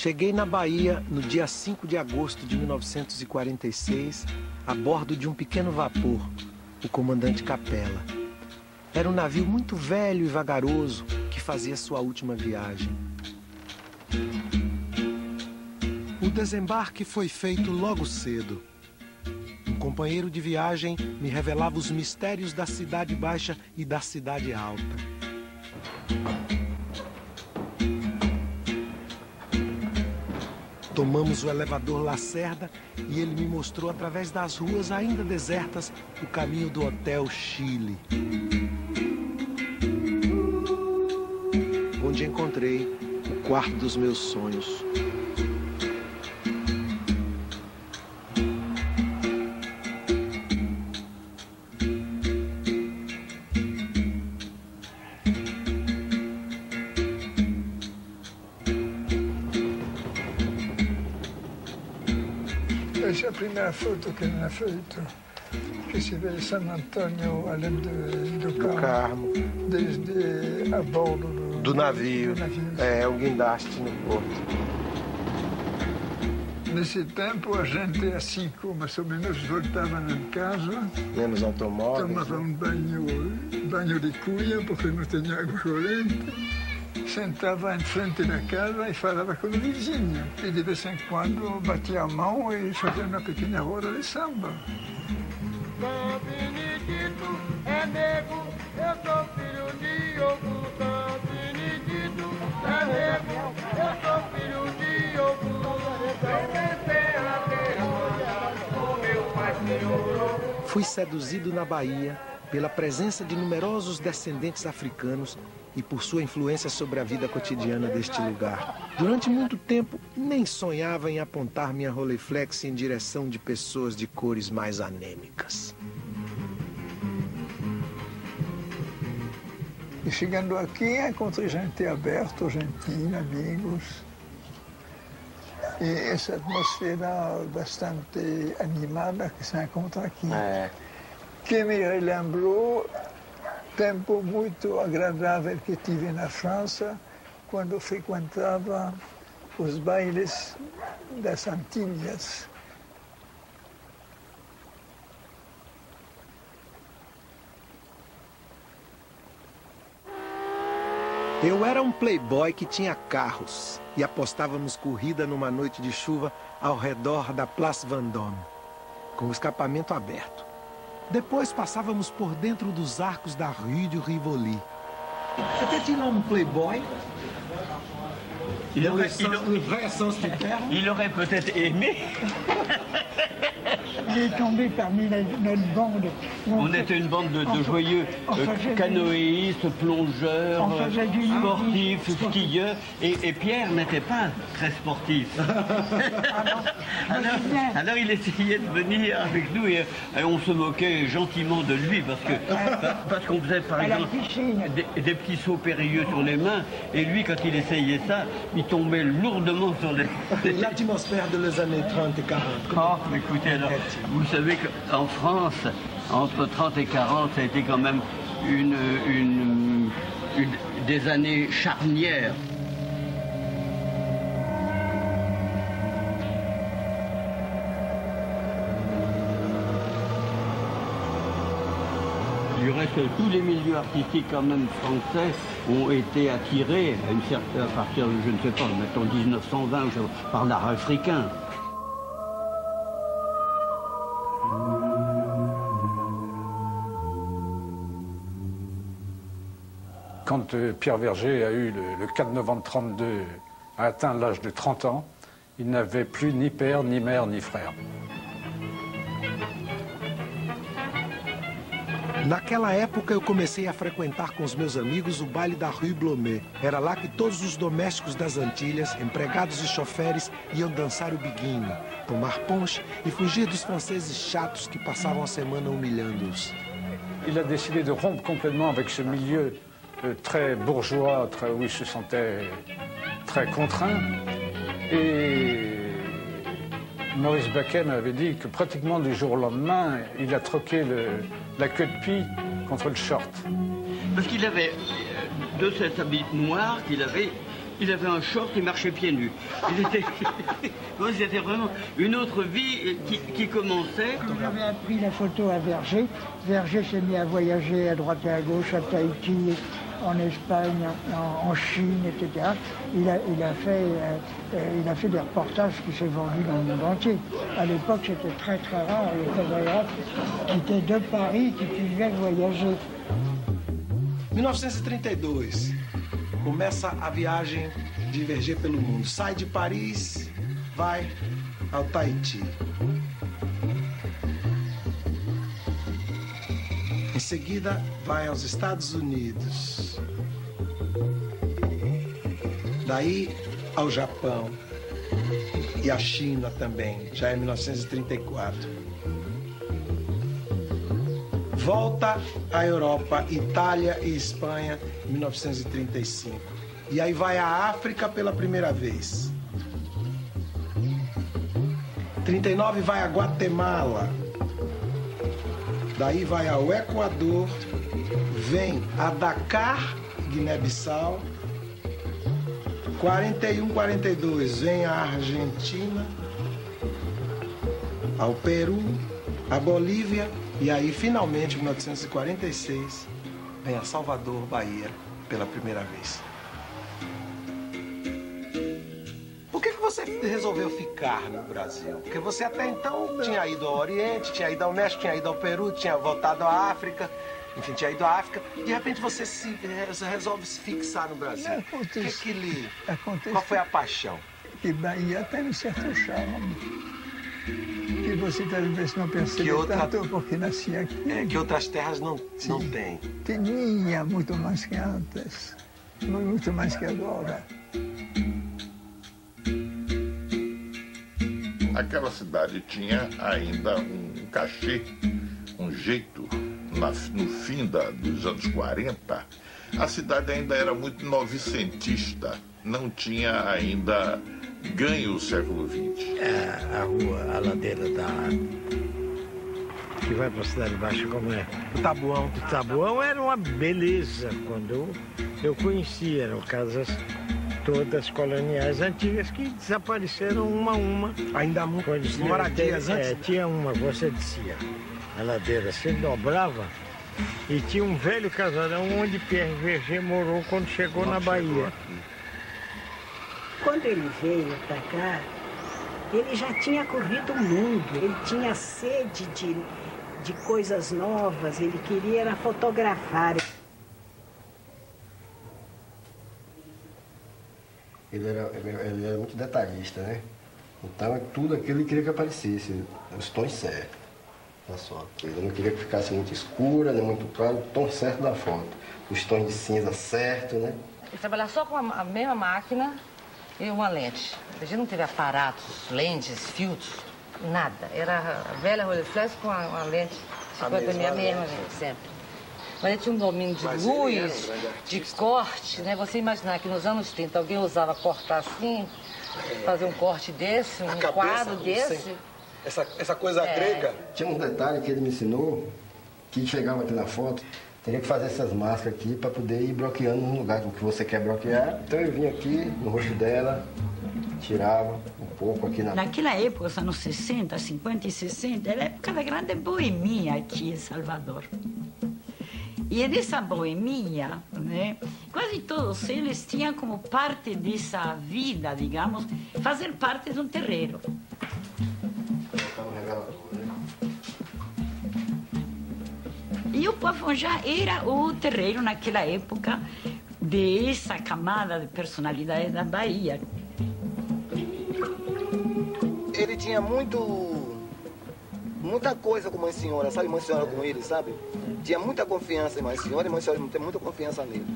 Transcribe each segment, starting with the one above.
Cheguei na Bahia no dia 5 de agosto de 1946, a bordo de um pequeno vapor, o Comandante Capela. Era um navio muito velho e vagaroso que fazia sua última viagem. O desembarque foi feito logo cedo. Um companheiro de viagem me revelava os mistérios da Cidade Baixa e da Cidade Alta. Tomamos o elevador Lacerda e ele me mostrou através das ruas ainda desertas o caminho do Hotel Chile, onde encontrei o quarto dos meus sonhos. Essa é a primeira foto que ele feito, que se vê San Antônio, além do Carmo, desde a bordo do navio. É, o guindaste no porto. Nesse tempo, a gente, assim como mais ou menos, voltava em casa. Menos automóveis. Tomava um banho de cuia, porque não tinha água corrente. Sentava em frente da casa e falava com o vizinho. E de vez em quando batia a mão e fazia uma pequena roda de samba. São Benedito é nego, eu sou filho de Ogum. São Benedito é nego, eu sou filho de Ogum. Fui seduzido na Bahia pela presença de numerosos descendentes africanos e por sua influência sobre a vida cotidiana deste lugar. Durante muito tempo, nem sonhava em apontar minha Rolleiflex em direção de pessoas de cores mais anêmicas. E chegando aqui, encontrei gente aberta, gentil, amigos. E essa atmosfera bastante animada que se encontra aqui. Que me relembrou tempo muito agradável que tive na França, quando frequentava os bailes das Antilhas. Eu era um playboy que tinha carros e apostávamos corrida numa noite de chuva ao redor da Place Vendôme, com o escapamento aberto. Depois passávamos por dentro dos arcos da Rue de Rivoli. C'était un homme playboy. Il aurait peut-être aimé. il est tombé parmi notre bande. On était une bande de joyeux canoïstes, plongeurs, sportifs, skieurs. Et Pierre n'était pas très sportif. Alors il essayait de venir avec nous et on se moquait gentiment de lui parce qu'on faisait par exemple des petits sauts périlleux sur les mains et lui quand il essayait ça, il tombait lourdement sur les... L'atmosphère des années 30 et 40. Oh, écoutez, alors, vous savez qu'en France, entre 30 et 40, ça a été quand même des années charnières. Du reste, tous les milieux artistiques quand même français ont été attirés à partir de, je ne sais pas, mettons 1920 par l'art africain. Quand Pierre Verger a eu le 4 novembre 1932, a atteint l'âge de 30 ans, il n'avait plus ni père, ni mère, ni frère. Naquela época, eu comecei a frequentar com os meus amigos o baile da Rue Blomet. Era lá que todos os domésticos das Antilhas, empregados e choferes, iam dançar o biguine, tomar ponche e fugir dos franceses chatos que passavam a semana humilhando-os. Il a décidé de rompre complètement avec ce milieu très bourgeois, où il se sentait très contraint. Et Maurice Bakken avait dit que pratiquement du jour au lendemain, il a troqué la queue de pie contre le short. Parce qu'il avait, de cet habit noir qu'il avait, il avait un short qui marchait pieds nus. C'était vraiment une autre vie qui commençait. Quand j'avais appris la photo à Verger, Verger s'est mis à voyager à droite et à gauche, à Tahiti, en Espagne, en Chine, etc. Il a fait des reportages qui s'est vendu dans le monde entier. À l'époque, c'était très très rare, les photographes qui étaient de Paris, qui pouvaient voyager. 1932, começa a viagem de Verger pelo mundo. Sai de Paris, vai ao Tahiti. Em seguida, vai aos Estados Unidos. Daí ao Japão e à China também, já em 1934. Volta à Europa, Itália e Espanha, em 1935. E aí vai à África pela primeira vez. 39 vai a Guatemala. Daí vai ao Equador, vem a Dakar, Guiné-Bissau. 41, 42 vem a Argentina, ao Peru, a Bolívia e aí finalmente em 1946 vem a Salvador, Bahia, pela primeira vez. Por que você resolveu ficar no Brasil? Porque você até então tinha ido ao Oriente, tinha ido ao México, tinha ido ao Peru, tinha voltado à África, enfim, tinha ido à África. De repente você resolve se fixar no Brasil. O que lhe... Qual foi a paixão? Que Bahia tem um certo charme. Que você talvez não perceba tanto porque nascia aqui. Que outras terras não têm. Tinha muito mais que antes, muito mais que agora. Aquela cidade tinha ainda um cachê, um jeito, no fim dos anos 40, a cidade ainda era muito novecentista, não tinha ainda ganho o século XX. A rua, a ladeira que vai para a Cidade Baixa, como é? O Tabuão. O Tabuão era uma beleza quando eu conhecia, eram casas todas coloniais antigas que desapareceram uma a uma. Ainda há moradias antes? Tinha uma, você descia, a ladeira se dobrava e tinha um velho casarão onde Pierre Verger morou quando chegou na Bahia. Quando ele veio para cá, ele já tinha corrido o mundo, ele tinha sede de coisas novas, ele queria era fotografar. Ele era muito detalhista, né? Então tudo aquilo ele queria que aparecesse, os tons certos. Tá só. Eu não queria que ficasse muito escura, nem muito claro, o tom certo da foto. Os tons de cinza certo, né? E trabalhar só com a mesma máquina e uma lente. A gente não teve aparatos, lentes, filtros, nada. Era a velha Rolleiflex com a lente 50mm, a mesma lente, sempre. Mas ele tinha um domínio de luz, de corte, né? Você imaginar que nos anos 30 alguém usava cortar assim, fazer um corte desse, um quadro desse. Essa coisa grega. Tinha um detalhe que ele me ensinou, que chegava aqui na foto, teria que fazer essas máscaras aqui para poder ir bloqueando no lugar que você quer bloquear. Então eu vinha aqui no rosto dela, tirava um pouco aqui na... Naquela época, os anos 60, 50 e 60, era a época da grande boemia aqui em Salvador. E nessa boemia, né, quase todos eles tinham como parte dessa vida, digamos, fazer parte de um terreiro. E o Poafongá era o terreiro naquela época dessa camada de personalidade da Bahia. Ele tinha muita coisa com Mãe Senhora, sabe? Mãe Senhora com ele, sabe? Tinha muita confiança em Mãe Senhora e Mãe Senhora tem muita confiança nele.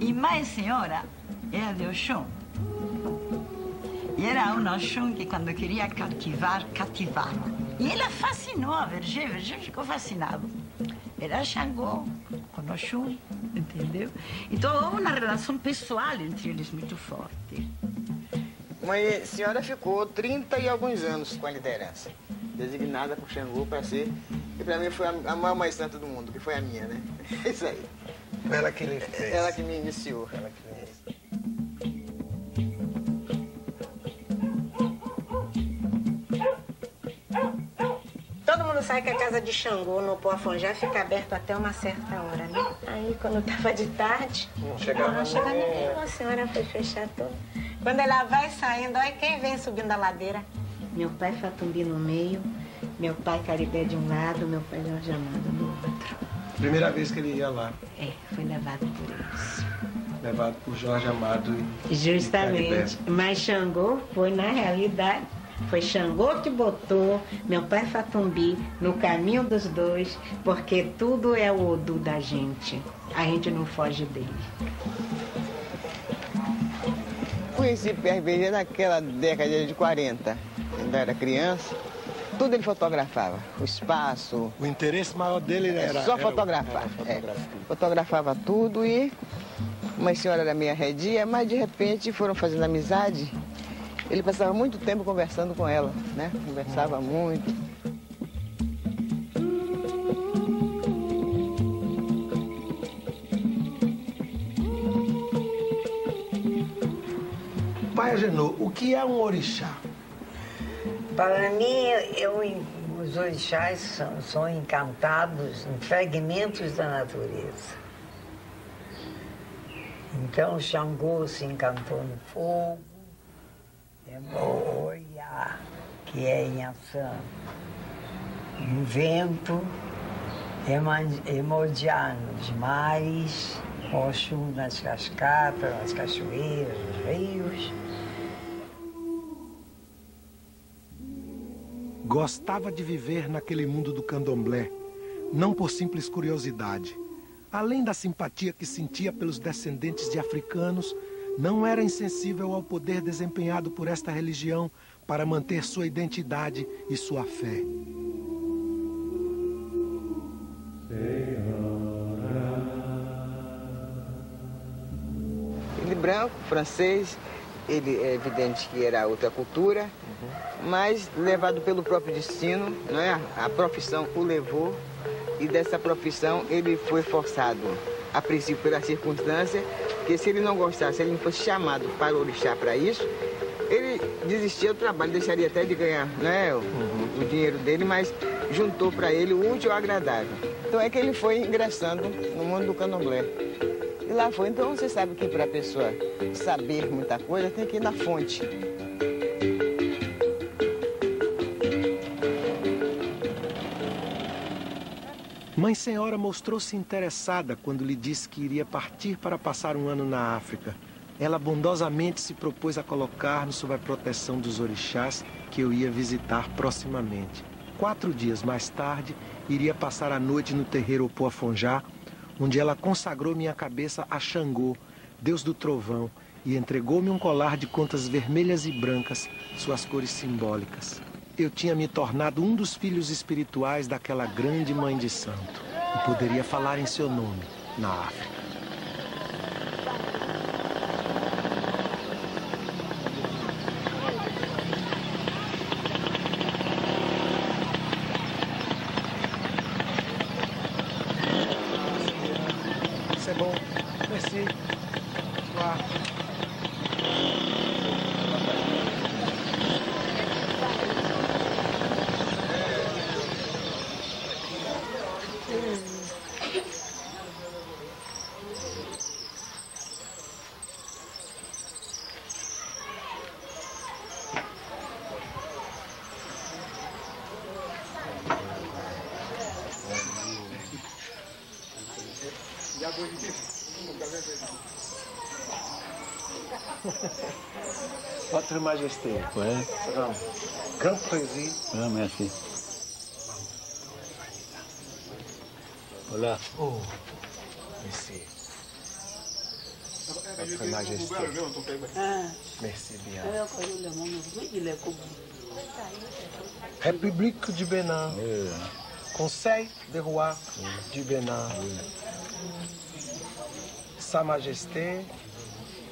E Mãe Senhora era de Oxum. E era um Oxum que quando queria cativar, cativava. E ela fascinou a Vergê ficou fascinado. Era Xangô com Oxum, entendeu? Então houve uma relação pessoal entre eles muito forte. Mãe Senhora ficou 30 e alguns anos com a liderança, designada por Xangô para ser, e para mim foi a maior mãe santa do mundo, que foi a minha, né? Isso aí. Ela que ele fez. Ela que me iniciou. Ela que me iniciou. Todo mundo sabe que a casa de Xangô no Poafongá fica aberta até uma certa hora, né? Aí quando tava de tarde, não chegava ninguém. A senhora foi fechar tudo. Quando ela vai saindo, olha quem vem subindo a ladeira. Meu pai Fatumbi no meio, meu pai Caribé de um lado, meu pai Jorge Amado do outro. Primeira vez que ele ia lá. É, foi levado por eles. Levado por Jorge Amado e Justamente. Caribé. Mas Xangô foi, na realidade, foi Xangô que botou meu pai Fatumbi no caminho dos dois, porque tudo é o Odu da gente. A gente não foge dele. Conheci PRBG naquela década de 40, ainda era criança. Tudo ele fotografava, o espaço. O interesse maior dele era... Só fotografar. Fotografava tudo e uma senhora era meio arredia, mas de repente foram fazendo amizade. Ele passava muito tempo conversando com ela, né? Conversava muito. Pai Agenor, o que é um orixá? Para mim, os orixás são encantados em fragmentos da natureza. Então, Xangô se encantou no fogo, Oiá, que é Inhaçã, no vento, Emodiá nos mares, Oxum nas cascatas, nas cachoeiras, nos rios. Gostava de viver naquele mundo do candomblé, não por simples curiosidade. Além da simpatia que sentia pelos descendentes de africanos, não era insensível ao poder desempenhado por esta religião para manter sua identidade e sua fé. Ele branco, francês, ele é evidente que era outra cultura, mas levado pelo próprio destino, não é? A profissão o levou e dessa profissão ele foi forçado, a princípio pela circunstância, que se ele não gostasse, se ele não fosse chamado para o orixá para isso, ele desistia do trabalho, deixaria até de ganhar, né, o dinheiro dele, mas juntou para ele o útil ao agradável. Então é que ele foi ingressando no mundo do candomblé. E lá foi. Então você sabe que para a pessoa saber muita coisa tem que ir na fonte. Mãe Senhora mostrou-se interessada quando lhe disse que iria partir para passar um ano na África. ela bondosamente se propôs a colocar-me sob a proteção dos orixás que eu ia visitar proximamente. 4 dias mais tarde, iria passar a noite no terreiro Opoafonjá, onde ela consagrou minha cabeça a Xangô, Deus do Trovão, e entregou-me um colar de contas vermelhas e brancas, suas cores simbólicas. Eu tinha me tornado um dos filhos espirituais daquela grande mãe de santo, e poderia falar em seu nome na África. C'est bon. Merci. Au revoir. Votre Majesté. Ouais. Grand président. Ah, merci. Voilà. Oh, merci. Votre Majesté. Merci bien. République du Bénin. Oui. Conseil des rois du Bénin. Sa Majesté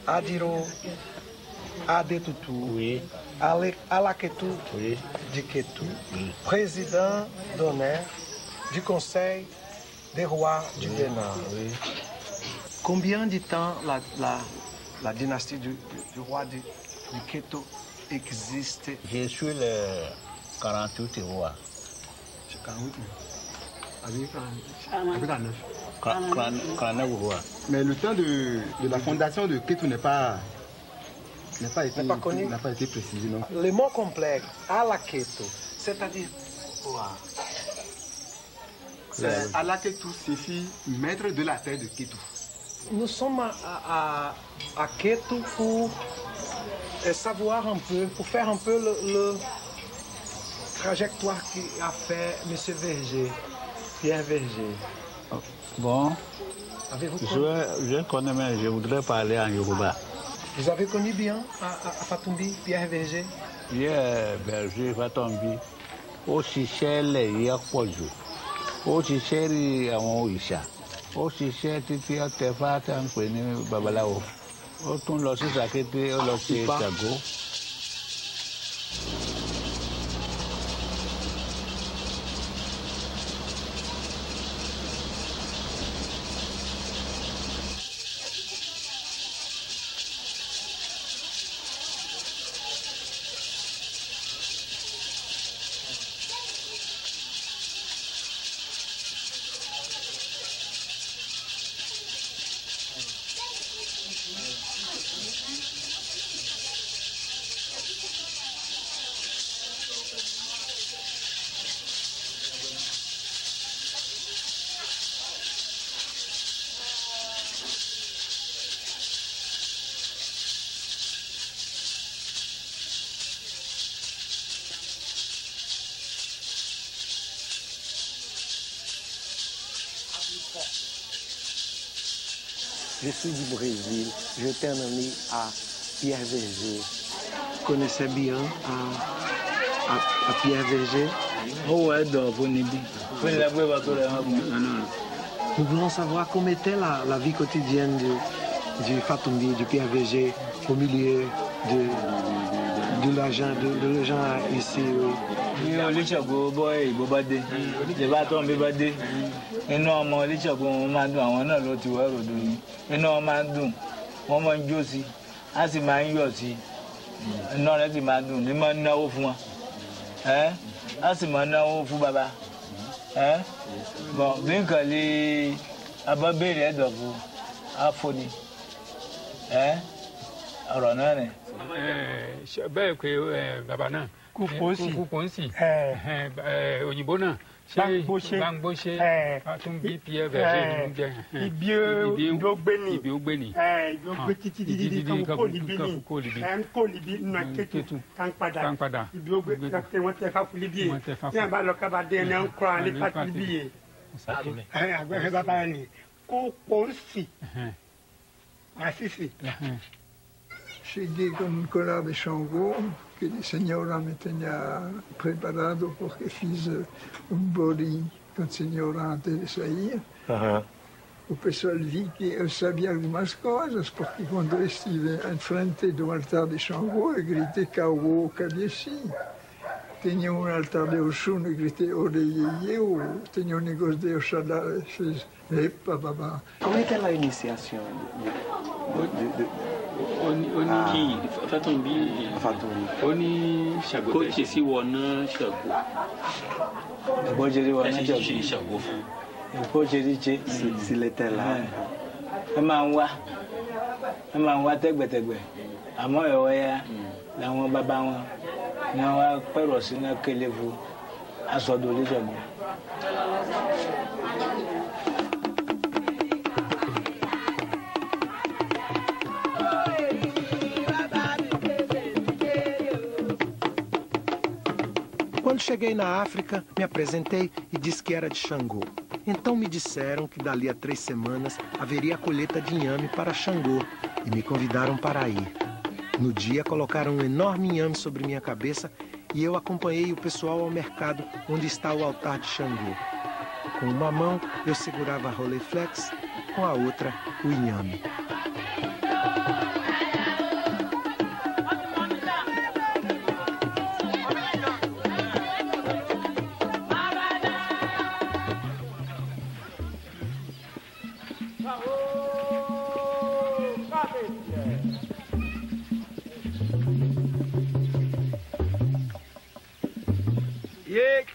Adiro Adetutu, oui. Alaketu oui. de Ketu, oui. président d'honneur du Conseil des rois du Bénin. Oui. Combien de temps la dynastie du roi de Ketu existe? Je suis le 48 roi. 49 roi. Mais le temps de la fondation de Ketu n'a pas connu. N'a pas été précisé, non? Le mot complet, Alaketu, c'est-à-dire quoi? Alaketu signifie maître de la terre de Ketu. Nous sommes à Ketu pour savoir un peu, pour faire un peu le trajectoire qu'a fait M. Verger, Pierre Verger. Bon, Avez-vous je connais, mais je voudrais parler en Yoruba. Vous avez connu bien à Fatumbi, Pierre Verger? Pierre Verger, Fatumbi, ó ṣiṣẹ́ lẹ́yìn pọ̀jù, ó ṣiṣẹ́ rí àwọn òrìṣà, ó ṣiṣẹ́ títí ọ̀tẹ̀ fáta ń pè ní babaláwo, ó tún lọ sí Sàkété, ó lọ sí Ṣàngó. Je suis du Brésil, j'étais un ami à Pierre Verger. Vous connaissez bien à Pierre Verger? Nous voulons savoir comment était la vie quotidienne du Fatumbi, du Pierre Verger, au milieu de l'argent ici. Inú ọmọ Oníṣègùn wọn máa ń dùn, àwọn náà ló ti wá ròdò yìí. Inú wọn máa ń dùn, wọ́n máa ń jó sí, á sì máa ń yọ̀ sí. Inú rẹ̀ sì máa ń dùn, ní máa ń náwó fún wọn. Á sì máa ń náwó fún bàbá. Bọ̀n bí nǹkan lè abọ́bẹ̀rẹ̀ ẹ̀dọ̀fù àfọ̀nì. Ọ̀rọ̀ náà ni. Bẹ́ẹ̀ pé bàbá náà Kúpọ̀nsì òyìnbó náà Bangboche. Atum bi pie verger bien. Ibio gbeni. Ibio titi kan ko libi. Ko libi na ketu kan pada. Ibio gbe ka won te fa kulibi. Ti an ba lo ka ba de na nko an le pa libi. Agbe baba ni ko ponsi. Así. Llegué con un collar de Shango que la señora me tenía preparado porque hice un body con señora antes de salir. O pessoal vi que eu sabia algumas coisas, porque quando eu estive em frente do altar de Shango, eu gritei Kawo Kabiesi. Tinha um altar de Oxum, eu gritei Oreyeyeu. Tinha um negócio de Oxalá, fiz Epa Babá. Como é que é a iniciação? Oni Fatumbi Oni Chago Coach si wona Chago Bojeri wona Chago Bojeri che si letela e ma nwa tegbetegbe amo yo ya la won baba won na wa pero si na kelevu asodo le Chago. Quando cheguei na África, me apresentei e disse que era de Xangô. Então me disseram que dali a 3 semanas haveria a colheita de inhame para Xangô e me convidaram para ir. No dia colocaram um enorme inhame sobre minha cabeça e eu acompanhei o pessoal ao mercado onde está o altar de Xangô. Com uma mão eu segurava a Rolleiflex, com a outra o inhame.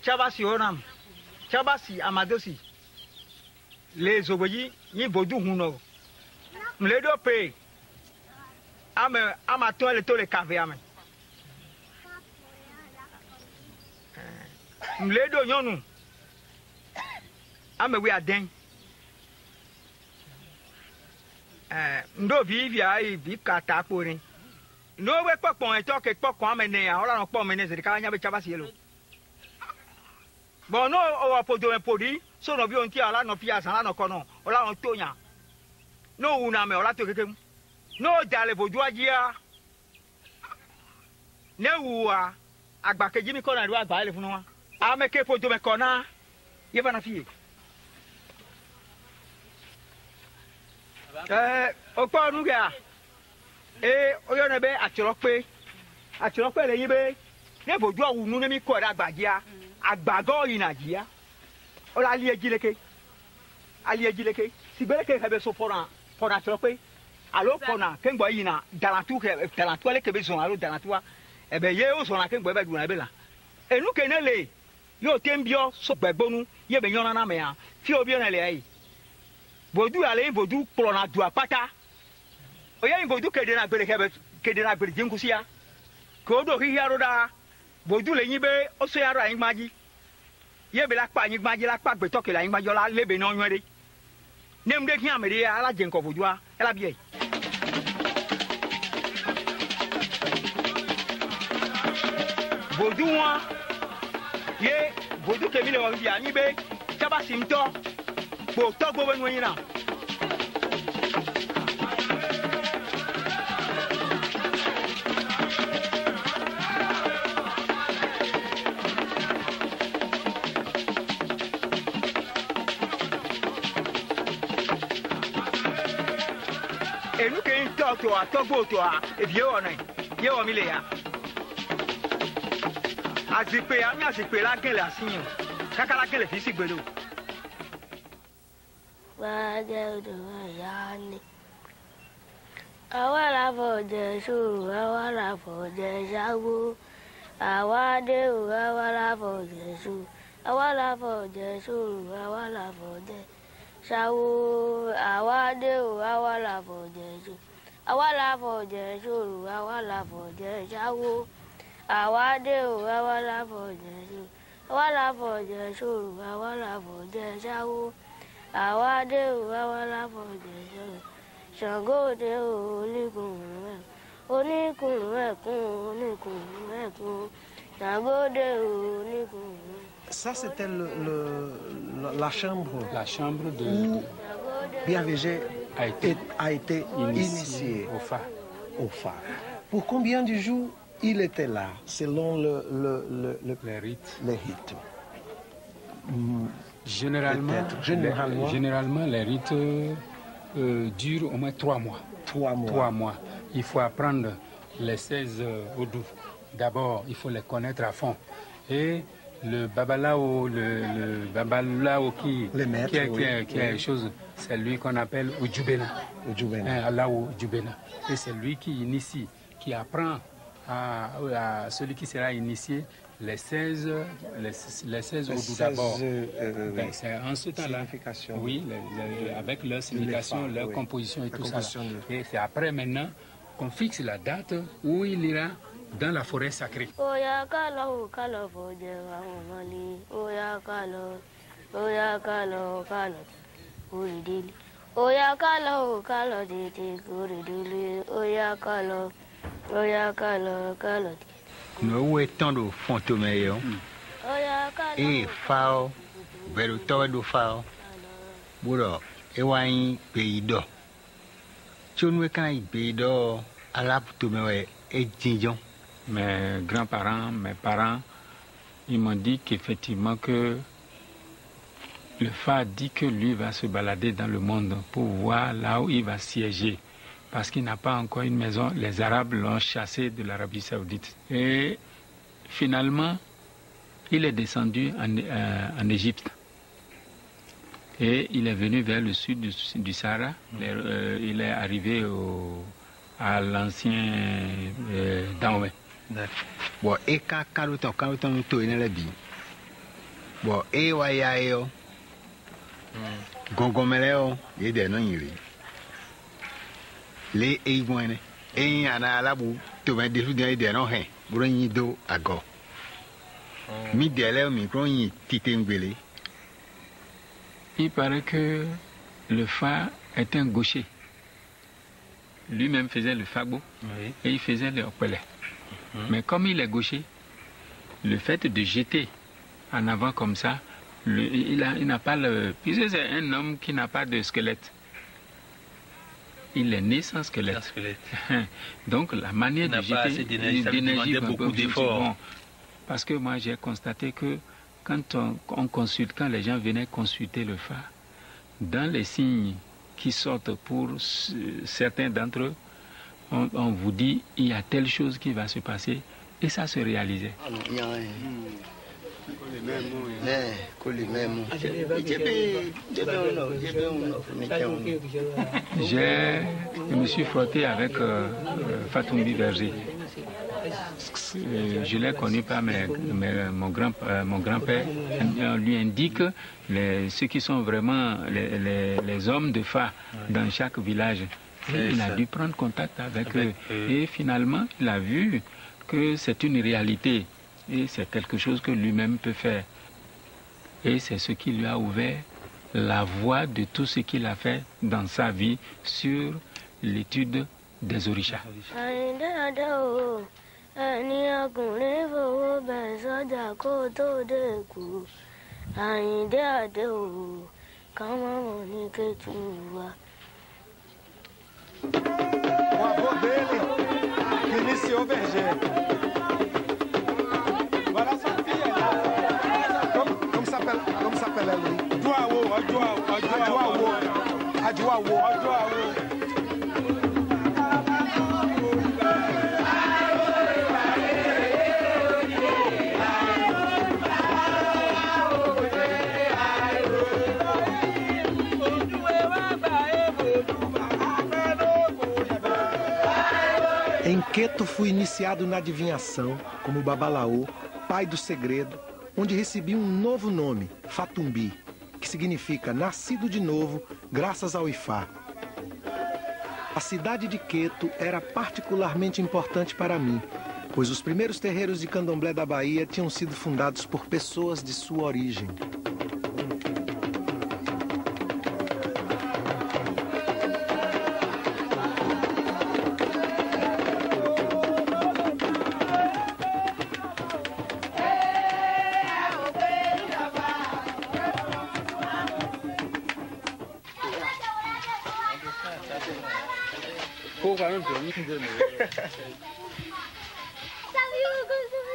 Chabasi onam, Chabasi Amadosi, les oboyi, ni bodu huno. Mledo pe, amato le to le cave ame. Mledo nyonu, we aden. Ndo vivi ai vi kata pori. No we pokpon e to ke pokpon amene ya, ola no pon mene se ka nya be Chabasi elo. Bon, no, on peut donner un produit, si on a vu un tir là, on a ça, on a on a un tonya. No, on a mais on a tout quelqu'un. No, d'aller vos doigts dire. Ne ou à Agbaké Jimmy Kona doit parler pour nous. Ah, mais que pour donner Kona, il va na fille. Au point nous gars. Et on y en a bien à Tchilokpe les yébé. Ne vos doigts ou nous ne mi quoi Agbagia. Agbago inajia ola aliejileke si beleke hebe so pona trope alo pona kengbo yina dalantu le kebe so alo dalantu ebe ye o so na kengbo ebe duna bela enu kenele yo tembio so gbegbonu ye be nyona na me ya fi obi na le ai bodu ale bodu plona du apata oya bodu kede na gbere jinkusia ko do hi yaro da bodu le nyibe o so yaro ayin maji ye be la pa yin maji la pa gbe to ke la yin maji la lebe no nwe nem de kian mere ala je nko bodua ela bi e bodu wa ye bodu ke mi le wa bi ani be Chabasi mto bo to gbo benu yin na enu ke to a togbo to a ebie wona ye wo mi le ya azipe a mi azipe la gele asin kakala gele fi si gbelo wa je do ya ni awala fo Jesu awala fo Jesu awade awala fo Jesu awala fo Jesu awala fo Jesu Shawu awade awala fo Jesu awala fo Jesu awala fo Jesu awade awala fo Jesu awala foje shuru, awala foje shawo. Awade awala foje shuru. Shango de onikun onikun. Shango de onikun. Ça, c'était la chambre. La chambre où Bienveger a été initié au phare. Pour combien de jours il était là, selon les rites? Généralement, les rites durent au moins 3 mois. 3 mois. Il faut apprendre les 16 Odou. D'abord, il faut les connaître à fond. Et le babalao, qui est chose, c'est lui qu'on appelle Ujubena. Alao Ujubena. Et c'est lui qui initie, qui apprend à celui qui sera initié les 16 Odou d'abord. C'est en ce temps-là, oui, avec leur signification, leur composition et tout ça. Et c'est après maintenant qu'on fixe la date où il ira dans la forêt sacrée. Oya kalo foje wamali. Oya kalo kuridili. Oya kalo titi kuridili. Oya kalo. Nous étant de Fontomeo et Fao, vers le toit de Fao, Bouro, et Wayne Paydo. Tu nous écris Paydo à la Fontomeo et Dijon. Mes grands-parents, mes parents, ils m'ont dit qu'effectivement que le phare dit que lui va se balader dans le monde pour voir là où il va siéger. Parce qu'il n'a pas encore une maison. Les Arabes l'ont chassé de l'Arabie Saoudite. Et finalement, il est descendu en Égypte. Et il est venu vers le sud du Sahara. Il est arrivé à l'ancien Daoué. Bon, et quand on tourne la vie, bon, et Wayayo, Gongomeleo, il y a des noms. Les Eivouane, et en Alabou, tu vas défouler des noms, Brunido Ago. Midele, Microni, Titembele. Il paraît que le phare est un gaucher. Lui-même faisait le fagbo et il faisait le opelé. Mais comme il est gaucher, le fait de jeter en avant comme ça, il n'a pas le... Puisque c'est un homme qui n'a pas de squelette. Il est né sans squelette. Donc la manière de jeter d'énergie beaucoup d'efforts. Bon, parce que moi j'ai constaté que quand on consulte, quand les gens venaient consulter le phare, dans les signes qui sortent pour certains d'entre eux, on vous dit il y a telle chose qui va se passer et ça se réalisait. Je me suis frotté avec Fatumbi Berger. Je l'ai connu par mon grand-père. On lui indique ceux qui sont vraiment les hommes de phare dans chaque village. Et il a dû prendre contact avec eux. Et finalement, il a vu que c'est une réalité. Et c'est quelque chose que lui-même peut faire. Et c'est ce qui lui a ouvert la voie de tout ce qu'il a fait dans sa vie sur l'étude des orishas. O avô dele iniciou Verger. Voilà sa fille. Como s'appelle elle? Adjoawo. Em Queto fui iniciado na adivinhação como Babalaô, pai do segredo, onde recebi um novo nome, Fatumbi, que significa nascido de novo graças ao Ifá. A cidade de Queto era particularmente importante para mim, pois os primeiros terreiros de candomblé da Bahia tinham sido fundados por pessoas de sua origem.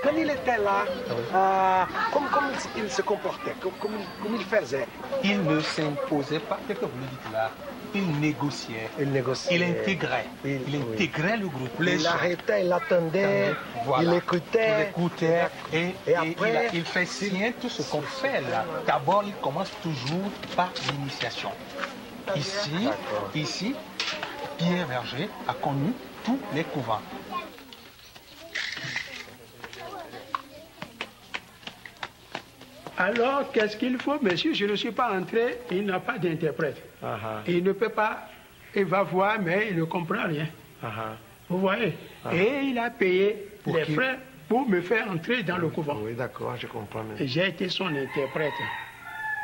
Quand il était là, comment il se comportait? Comment il faisait? Il ne s'imposait pas, ce que vous le dites là. Il négociait. Il intégrait. Il intégrait le groupe. Il arrêtait, il attendait, voilà. Il écoutait. Et après, il fait signer tout ce qu'on fait là. D'abord, il commence toujours par l'initiation. Ici, Pierre Verger a connu tous les couvents. Alors, qu'est-ce qu'il faut, monsieur? Je ne suis pas entré, il n'a pas d'interprète. Il ne peut pas, il va voir, mais il ne comprend rien. Vous voyez? Et il a payé les frais pour me faire entrer dans le couvent. Oui, d'accord, je comprends. J'ai été son interprète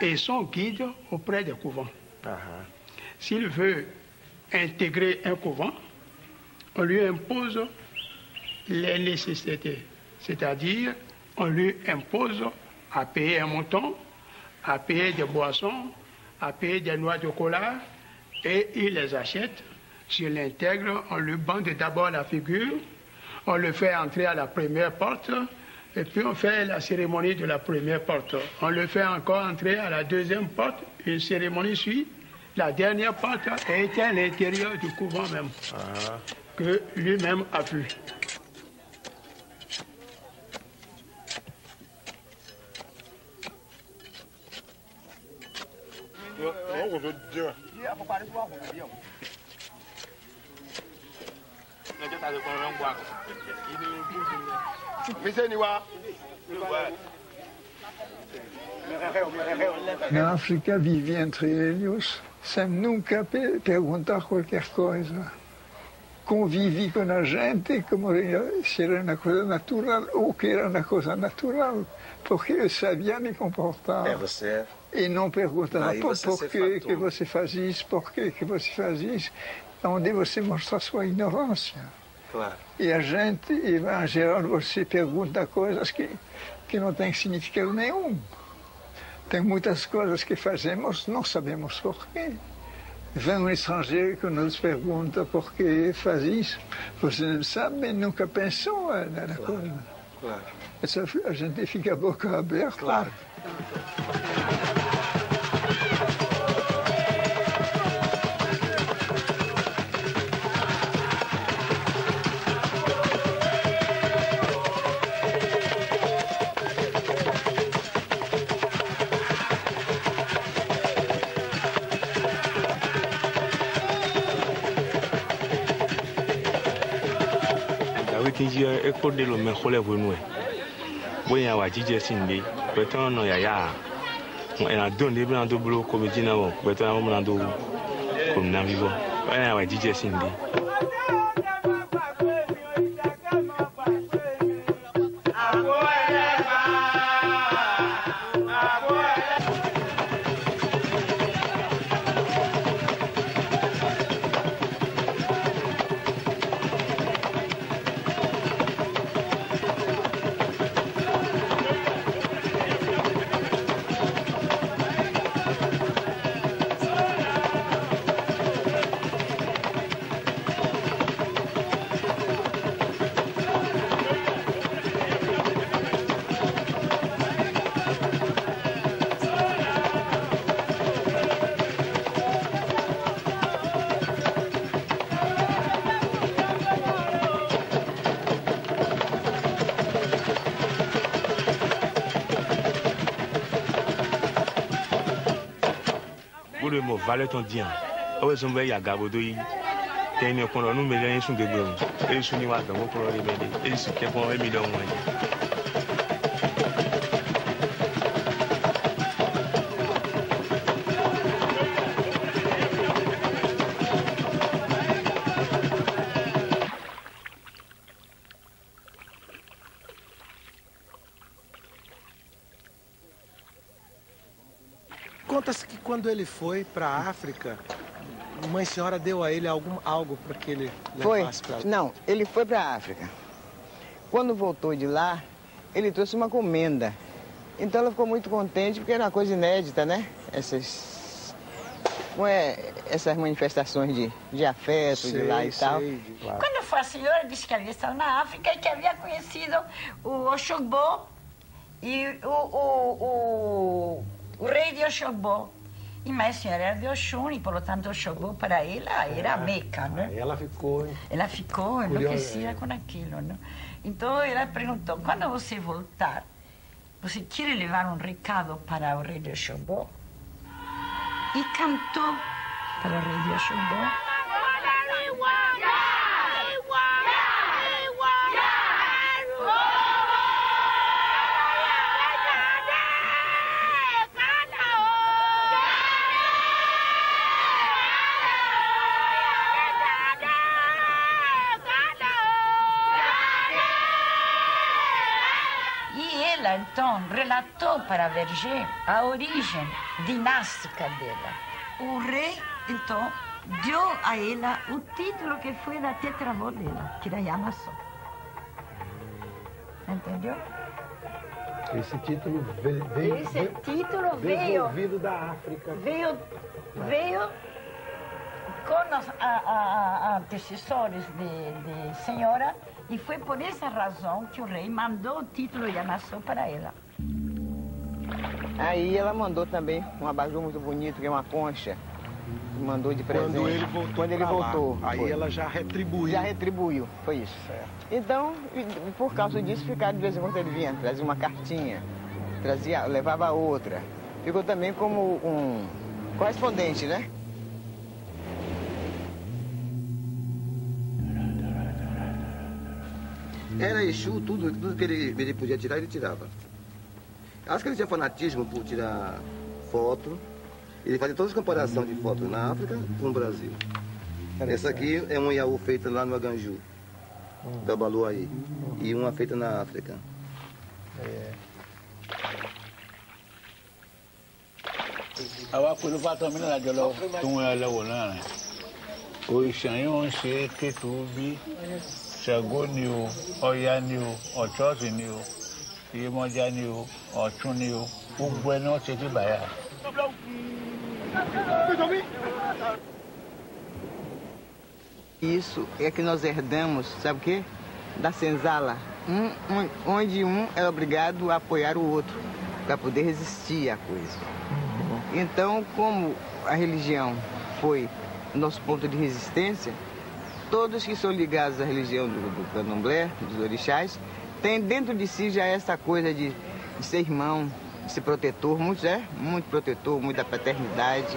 et son guide auprès des couvents. S'il veut intégrer un couvent, on lui impose les nécessités. C'est-à-dire, on lui impose à payer un montant, à payer des boissons, à payer des noix de cola, et il les achète. Je l'intègre, on lui bande d'abord la figure, on le fait entrer à la première porte, et puis on fait la cérémonie de la première porte. On le fait encore entrer à la deuxième porte, une cérémonie suit. La dernière porte est à l'intérieur du couvent même, que lui-même a vu. Na África vive entre eles, sem nunca perguntar qualquer coisa. Convivi com a gente como se era uma coisa natural ou que era uma coisa natural, porque eu sabia me comportar. E não perguntava por que você faz isso, por que você faz isso, onde você mostra a sua ignorância. Claro. E a gente, em geral, você pergunta coisas que não têm significado nenhum. Tem muitas coisas que fazemos, não sabemos por quê. Vem um estrangeiro que nos pergunta por que faz isso. Você não sabe, nunca pensou na coisa. Claro. A gente fica a boca aberta. Claro. Ekode lo mekole vonwe boya wa jije sinde beton no ya ena donde bna do blo ko medina wo beton mo na do ko na vivo boya wa jije sinde mo vale ton dia o so mbe ya gabodo yi teni kono nu me len sun gbe mo e su ni wa gan mo kono re me de e su ke kon e mi lo won Conta-se que quando ele foi para a África, Mãe Senhora deu a ele algo para que ele levasse para lá. Não, ele foi para a África. Quando voltou de lá, ele trouxe uma comenda. Então ela ficou muito contente, porque era uma coisa inédita, né? Essas manifestações de afeto, de lá e tal. Claro. Quando foi a senhora, disse que havia estado na África e que havia conhecido o Oxogbo e o rei de Oxogbo. E Mãe Senhora era de Oxum, e, portanto, Oxogbo para ela era a Meca, né? Ela ficou enlouquecida com aquilo, né? Então ela perguntou, quando você voltar, você quer levar um recado para o rei de Oxogbo? E cantou para o rei de Oxogbo. Então, relatou para Verger a origem dinástica dela. O rei, então, deu a ela o título que foi da tetravó dela, que era Yamassó. Entendeu? Esse título veio vindo da África. Veio com os antecessores de senhora. E foi por essa razão que o rei mandou o título Yamassó para ela. Aí ela mandou também um abajur muito bonito, que é uma concha. Mandou de presente. Quando ele voltou. Aí foi. Ela já retribuiu. Já retribuiu, foi isso. Certo. Então, por causa disso, ficaram de vez em quando ele vinha, trazia uma cartinha, levava outra. Ficou também como um correspondente, né? Era Exu, tudo que ele podia tirar, ele tirava. Acho que ele tinha fanatismo por tirar foto. Ele fazia todas as comparações de fotos na África com o Brasil. Essa aqui é um Iaú feita lá no Aganju, da Baluaí, e uma feita na África. Agora, quando vai terminar de lá, tu é lá, o Ixanhão se que tu vi. Ṣàngó ni o, Ọya ni o, Ọ̀ṣọ́ọ̀ṣì ni o, Iyemọja ni o, Ọ̀ṣun ni o, gbogbo ẹni wọ́n ṣe ti bàyà. Isso é que nós herdamos, sabe o quê? Da senzala, onde um é obrigado a apoiar o outro, para poder resistir à coisa. Então, como a religião foi nosso ponto de resistência, todos que são ligados à religião do candomblé, dos orixás, têm dentro de si já essa coisa de ser irmão, de ser protetor, muito protetor, muita paternidade.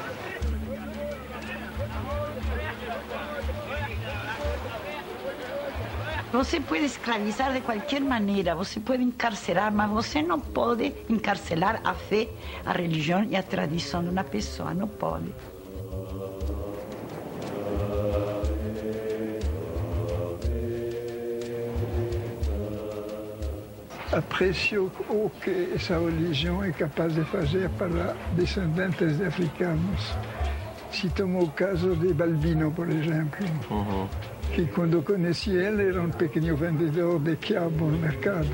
Você pode escravizar de qualquer maneira, você pode encarcerar, mas você não pode encarcelar a fé, a religião e a tradição de uma pessoa, não pode. Apreciou o que essa religião é capaz de fazer para descendentes de africanos. Citamos o caso de Balbino, por exemplo, que quando conheci ele era um pequeno vendedor de quiabo no mercado,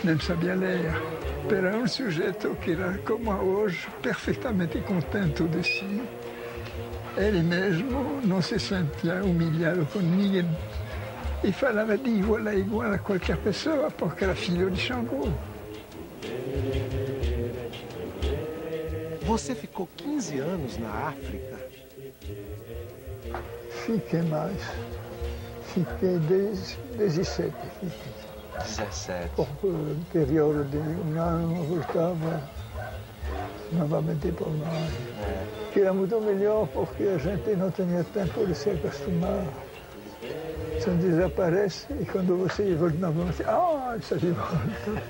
nem sabia ler. Era um sujeito que era, como hoje, perfeitamente contente de si. Ele mesmo não se sentia humilhado com ninguém. E falava de igual a qualquer pessoa, porque era filho de Xangô. Você ficou 15 anos na África? Fiquei mais. Fiquei 17. 17. Por um período de um ano, voltava novamente por nós. Que era muito melhor, porque a gente não tinha tempo de se acostumar. Você desaparece e quando você volta novamente, está de volta.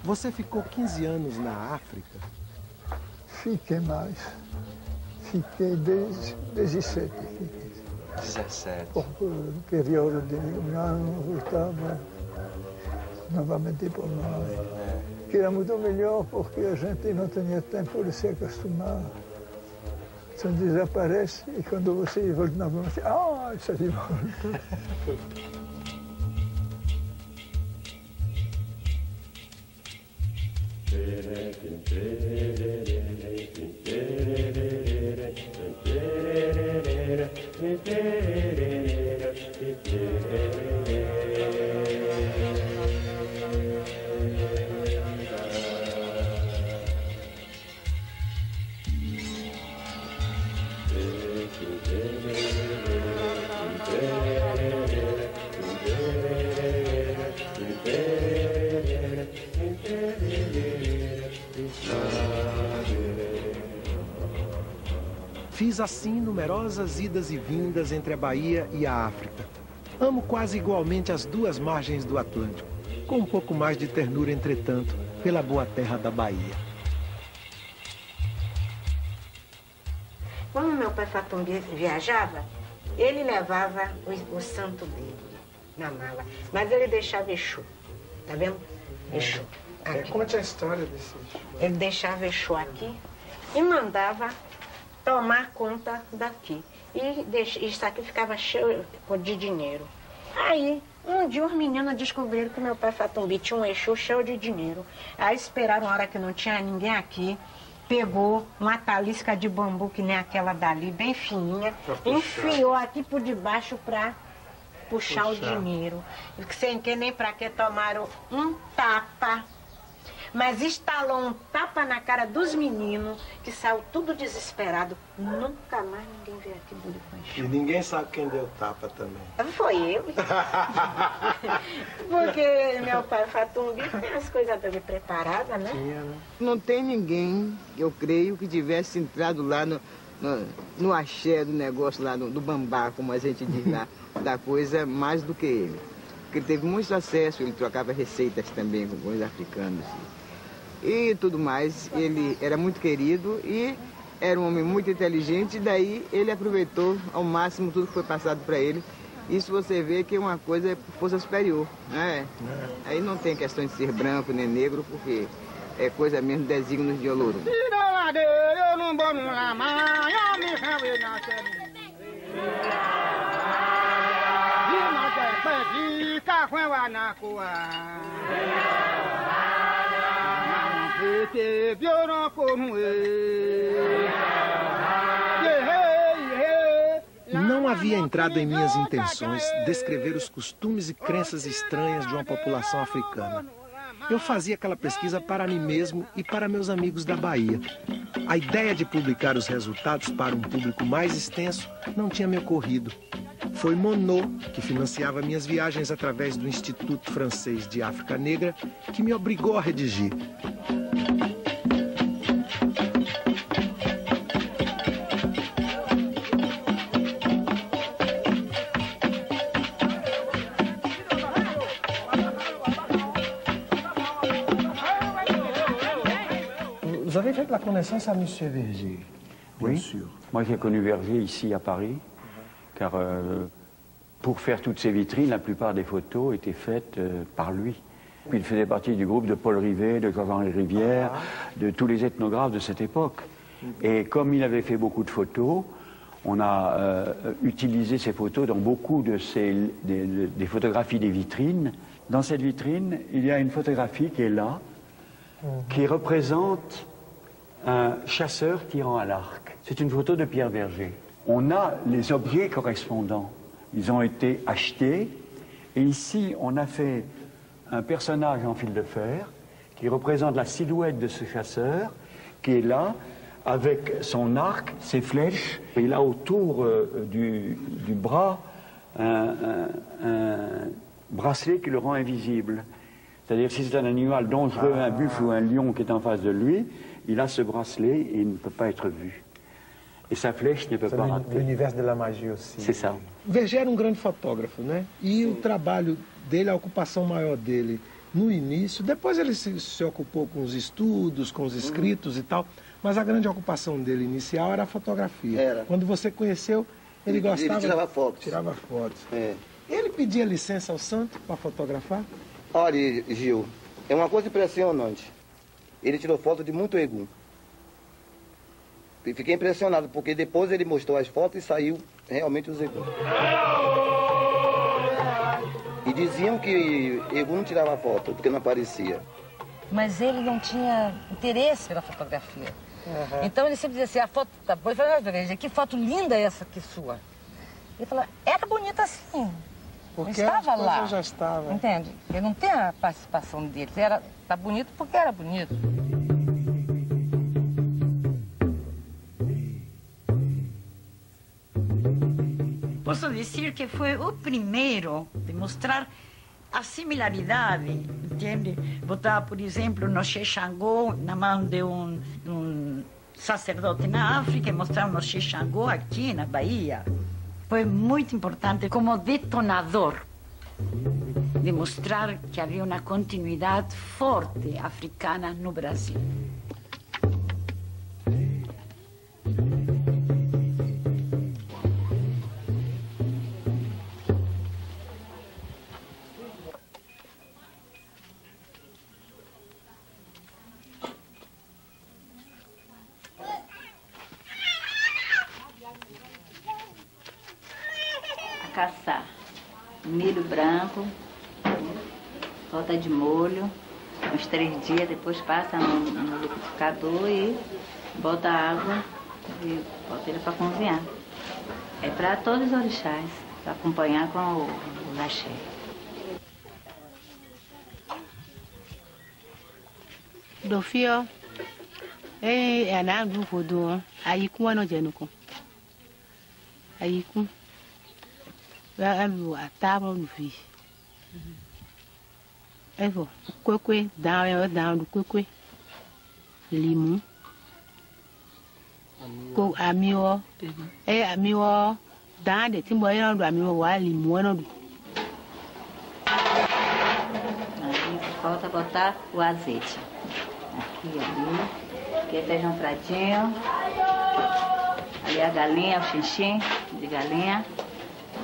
Você ficou 15 anos na África? Fiquei mais. Fiquei 17. 17. Por período de um ano, voltava novamente por nós. Que era muito melhor porque a gente não tinha tempo de se acostumar. Você desaparece e quando você volta novamente, está de volta. Fiz assim numerosas idas e vindas entre a Bahia e a África. Amo quase igualmente as duas margens do Atlântico, com um pouco mais de ternura, entretanto, pela boa terra da Bahia. Quando meu pai Fatumbi viajava, ele levava o santo dele na mala, mas ele deixava Exu, tá vendo? Exu. Conte a história desse Exu. Ele deixava Exu aqui e mandava tomar conta daqui. E isso aqui ficava cheio de dinheiro. Aí, um dia os meninos descobriram que meu pai Fatumbi tinha um Exu cheio de dinheiro. Aí esperaram a hora que não tinha ninguém aqui, pegou uma talisca de bambu, que nem aquela dali, bem fininha, enfiou aqui por debaixo para puxar o dinheiro. Sem que nem para que tomaram um tapa. Mas instalou um tapa na cara dos meninos, que saiu tudo desesperado. Nunca mais ninguém veio aqui bulir com Exu. E ninguém sabe quem deu tapa também. Foi ele. Porque meu pai Fatumbi tem as coisas dele preparadas, né? Não tem ninguém, eu creio, que tivesse entrado lá no axé do negócio lá, do bambá, como a gente diz lá, da coisa, mais do que ele. Porque ele teve muito acesso, ele trocava receitas também com coisas africanas. E tudo mais, ele era muito querido e era um homem muito inteligente, e daí ele aproveitou ao máximo tudo que foi passado para ele. Isso você vê que é uma coisa é força superior, né? Aí não tem questão de ser branco nem negro, porque é coisa mesmo de desígnios de Oloro. Não havia entrado em minhas intenções descrever os costumes e crenças estranhas de uma população africana. Eu fazia aquela pesquisa para mim mesmo e para meus amigos da Bahia. A ideia de publicar os resultados para um público mais extenso não tinha me ocorrido. Foi Monod, que financiava minhas viagens através do Instituto Francês de África Negra, que me obrigou a redigir. Vous avez fait la connaissance à M. Verger? Oui, moi j'ai connu Verger ici à Paris, car pour faire toutes ces vitrines, la plupart des photos étaient faites par lui. Puis il faisait partie du groupe de Paul Rivet, de Georges-Henri Rivière, de tous les ethnographes de cette époque. Et comme il avait fait beaucoup de photos, on a utilisé ces photos dans beaucoup des photographies des vitrines. Dans cette vitrine, il y a une photographie qui est là, qui représente un chasseur tirant à l'arc. C'est une photo de Pierre Verger. On a les objets correspondants. Ils ont été achetés. Et ici, on a fait un personnage en fil de fer qui représente la silhouette de ce chasseur qui est là avec son arc, ses flèches. Il a autour du bras un bracelet qui le rend invisible. C'est-à-dire si c'est un animal dangereux, un buffle ou un lion qui est en face de lui, il a ce bracelet et il ne peut pas être vu. E sa flèche ne peut pas rater. O universo da magia aussi. C'est ça. Verger era um grande fotógrafo, né? E o trabalho dele, a ocupação maior dele no início. Depois ele se ocupou com os estudos, com os escritos e tal, mas a grande ocupação dele inicial era a fotografia. Era. Quando você conheceu, ele gostava... Ele tirava fotos. Tirava fotos. É. Ele pedia licença ao santo para fotografar? Olha, Gil, é uma coisa impressionante. Ele tirou foto de muito Egum. Fiquei impressionado, porque depois ele mostrou as fotos e saiu realmente os Egum. E diziam que Egum não tirava foto, porque não aparecia. Mas ele não tinha interesse pela fotografia. Então ele sempre dizia assim, a foto tá boa. Ele falava, veja, que foto linda é essa aqui sua. Ele falou, era bonita assim. Porque estava lá. Já estava. Entende? Ele não tem a participação dele. Tá bonito porque era bonito. Posso dizer que foi o primeiro de mostrar a similaridade, entende? Botar, por exemplo, no Xangô na mão de um sacerdote na África e mostrar o Noche Xangô aqui na Bahia. Foi muito importante como detonador de mostrar que havia uma continuidade forte africana no Brasil. Caçar milho branco, volta de molho, uns 3 dias, depois passa no liquidificador e bota água e bota ele para cozinhar. É para todos os orixás, para acompanhar com o axé. Do fio, é na do rodo, aí com ano de nuco, aí com a tábua no vi. É bom, o coque dá do coque, limão, amigo, é amigo, dá de timbo aí não do amigo vai limão não do. Aí falta botar o azeite. Aqui, ali, aqui é feijão fradinho, ali a galinha, o xinxim de galinha.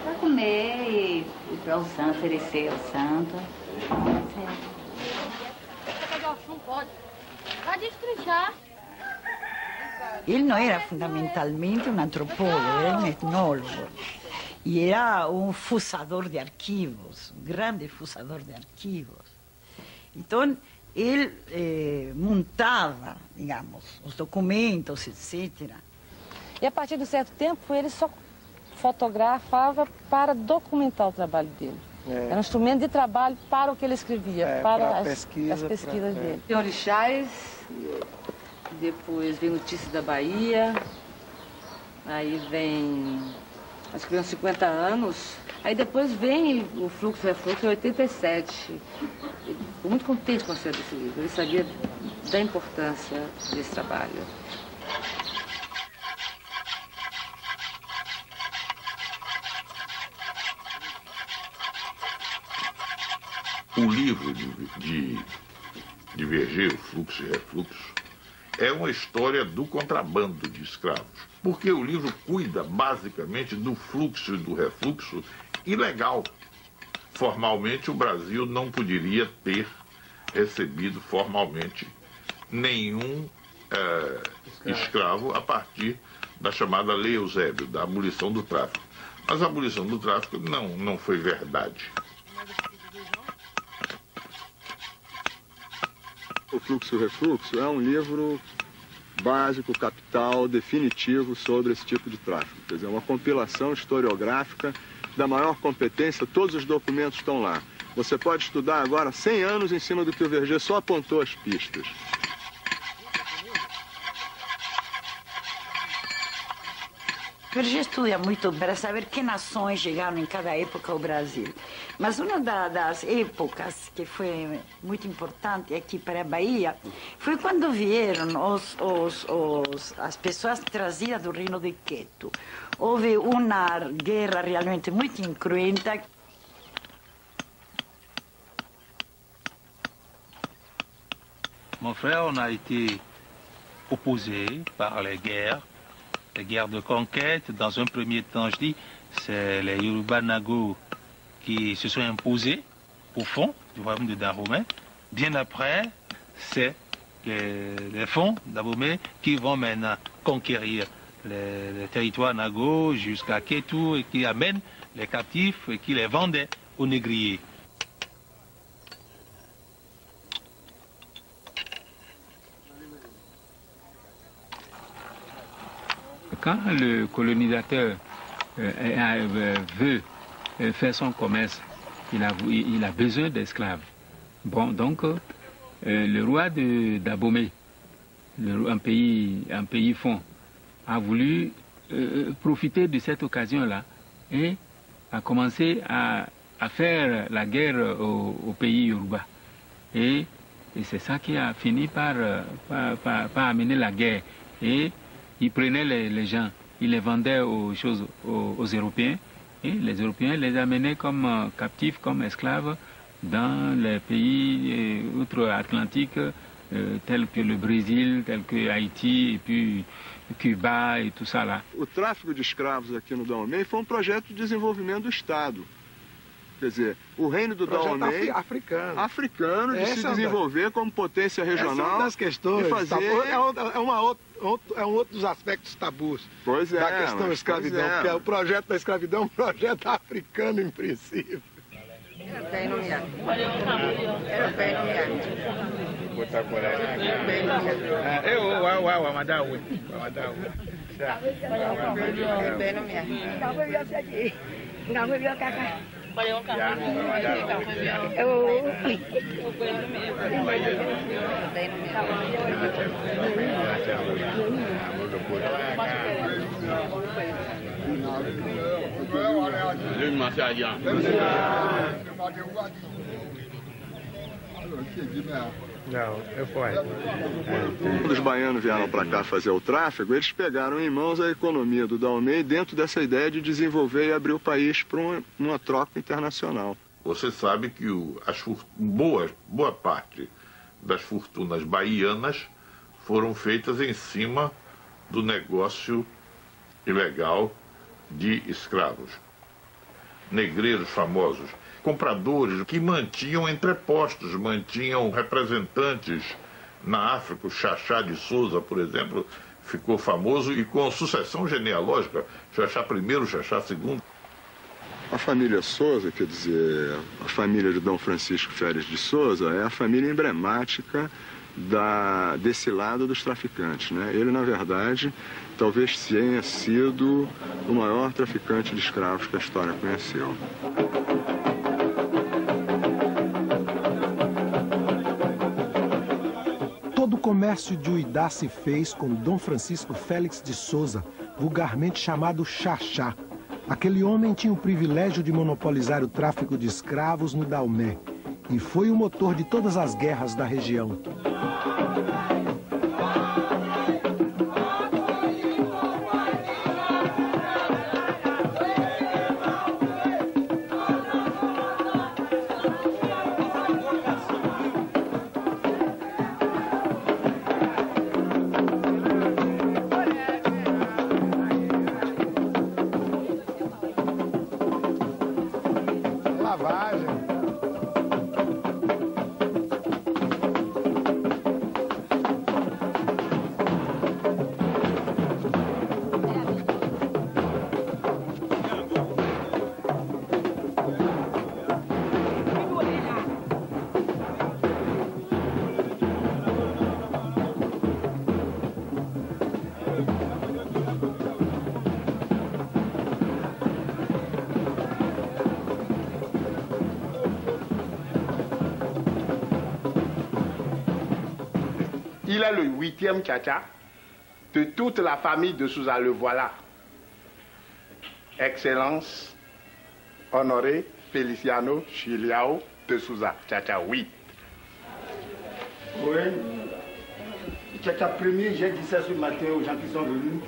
Para comer e para o santo, oferecer ao santo. Vai destrinchar. Ele não era fundamentalmente um antropólogo, era um etnólogo. E era um fuçador de arquivos, um grande fuçador de arquivos. Então, ele montava, digamos, os documentos, etc. E a partir de um certo tempo, ele só fotografava para documentar o trabalho dele. Era um instrumento de trabalho para o que ele escrevia, para as pesquisas dele. Tem orixás, depois vem Notícias da Bahia, aí vem, acho que vem uns 50 anos, aí depois vem o Fluxo Refluxo em 87. Ele ficou muito contente com a saída desse livro, ele sabia da importância desse trabalho. O livro de Verger, o Fluxo e Refluxo, é uma história do contrabando de escravos, porque o livro cuida basicamente do fluxo e do refluxo ilegal. Formalmente, o Brasil não poderia ter recebido formalmente nenhum escravo a partir da chamada Lei Eusébio, da abolição do tráfico. Mas a abolição do tráfico não foi verdade. O Fluxo e o Refluxo é um livro básico, capital, definitivo sobre esse tipo de tráfico. Quer dizer, é uma compilação historiográfica da maior competência, todos os documentos estão lá. Você pode estudar agora 100 anos em cima do que o Verger só apontou as pistas. Verger estuda muito para saber que nações chegaram em cada época ao Brasil. Mas uma das épocas que foi muito importante aqui para a Bahia foi quando vieram as pessoas trazidas do Reino de Queto. Houve uma guerra realmente muito incruenta. Mon frère, on a été opposés par les guerres de conquête. Dans un premier temps, je dis, c'est les Yoruba Nago qui se sont imposés au fond du royaume de Dahomey. Bien après, c'est les fonds d'Abomey qui vont maintenant conquérir les territoires Nago jusqu'à Kétou et qui amènent les captifs et qui les vendaient aux négriers. Quand le colonisateur veut faire son commerce, il a besoin d'esclaves. Bon, donc, le roi d'Abomey, un pays fond, a voulu profiter de cette occasion-là et a commencé à faire la guerre au pays Yoruba. Et c'est ça qui a fini par amener la guerre. Et il prenait les gens, il les vendait aux Européens, et les Européens les amenaient comme captifs, comme esclaves, dans les pays outre-Atlantique, tels que le Brésil, tels que Haïti, et puis Cuba e tudo ça lá. O tráfico de escravos aqui no Dahomey foi um projeto de desenvolvimento do Estado. Quer dizer, o reino do Dahomey africano de se desenvolver como potência regional. Essa é uma das questões. É um outro dos aspectos tabus da questão da escravidão, porque o projeto da escravidão é um projeto africano em princípio. Quando os baianos vieram para cá fazer o tráfego, eles pegaram em mãos a economia do Dahomey dentro dessa ideia de desenvolver e abrir o país para uma troca internacional. Você sabe que boa parte das fortunas baianas foram feitas em cima do negócio ilegal de escravos. Negreiros famosos, compradores que mantinham entrepostos, mantinham representantes na África. O Xaxá de Souza, por exemplo, ficou famoso e com sucessão genealógica, Xaxá I, Xaxá II. A família Souza, quer dizer, a família de Dom Francisco Férez de Souza, é a família emblemática desse lado dos traficantes, né? Ele, na verdade, talvez tenha sido o maior traficante de escravos que a história conheceu. Todo o comércio de Uidá se fez com Dom Francisco Félix de Souza, vulgarmente chamado Xaxá. Aquele homem tinha o privilégio de monopolizar o tráfico de escravos no Dahomey e foi o motor de todas as guerras da região. Il est le 8e Tchatcha de toute la famille de Souza. Le voilà. Excellence, Honoré Feliciano Chiliao de Souza. Tchatcha 8. Oui. Tchatcha premier, j'ai dit ça ce matin aux gens qui sont venus.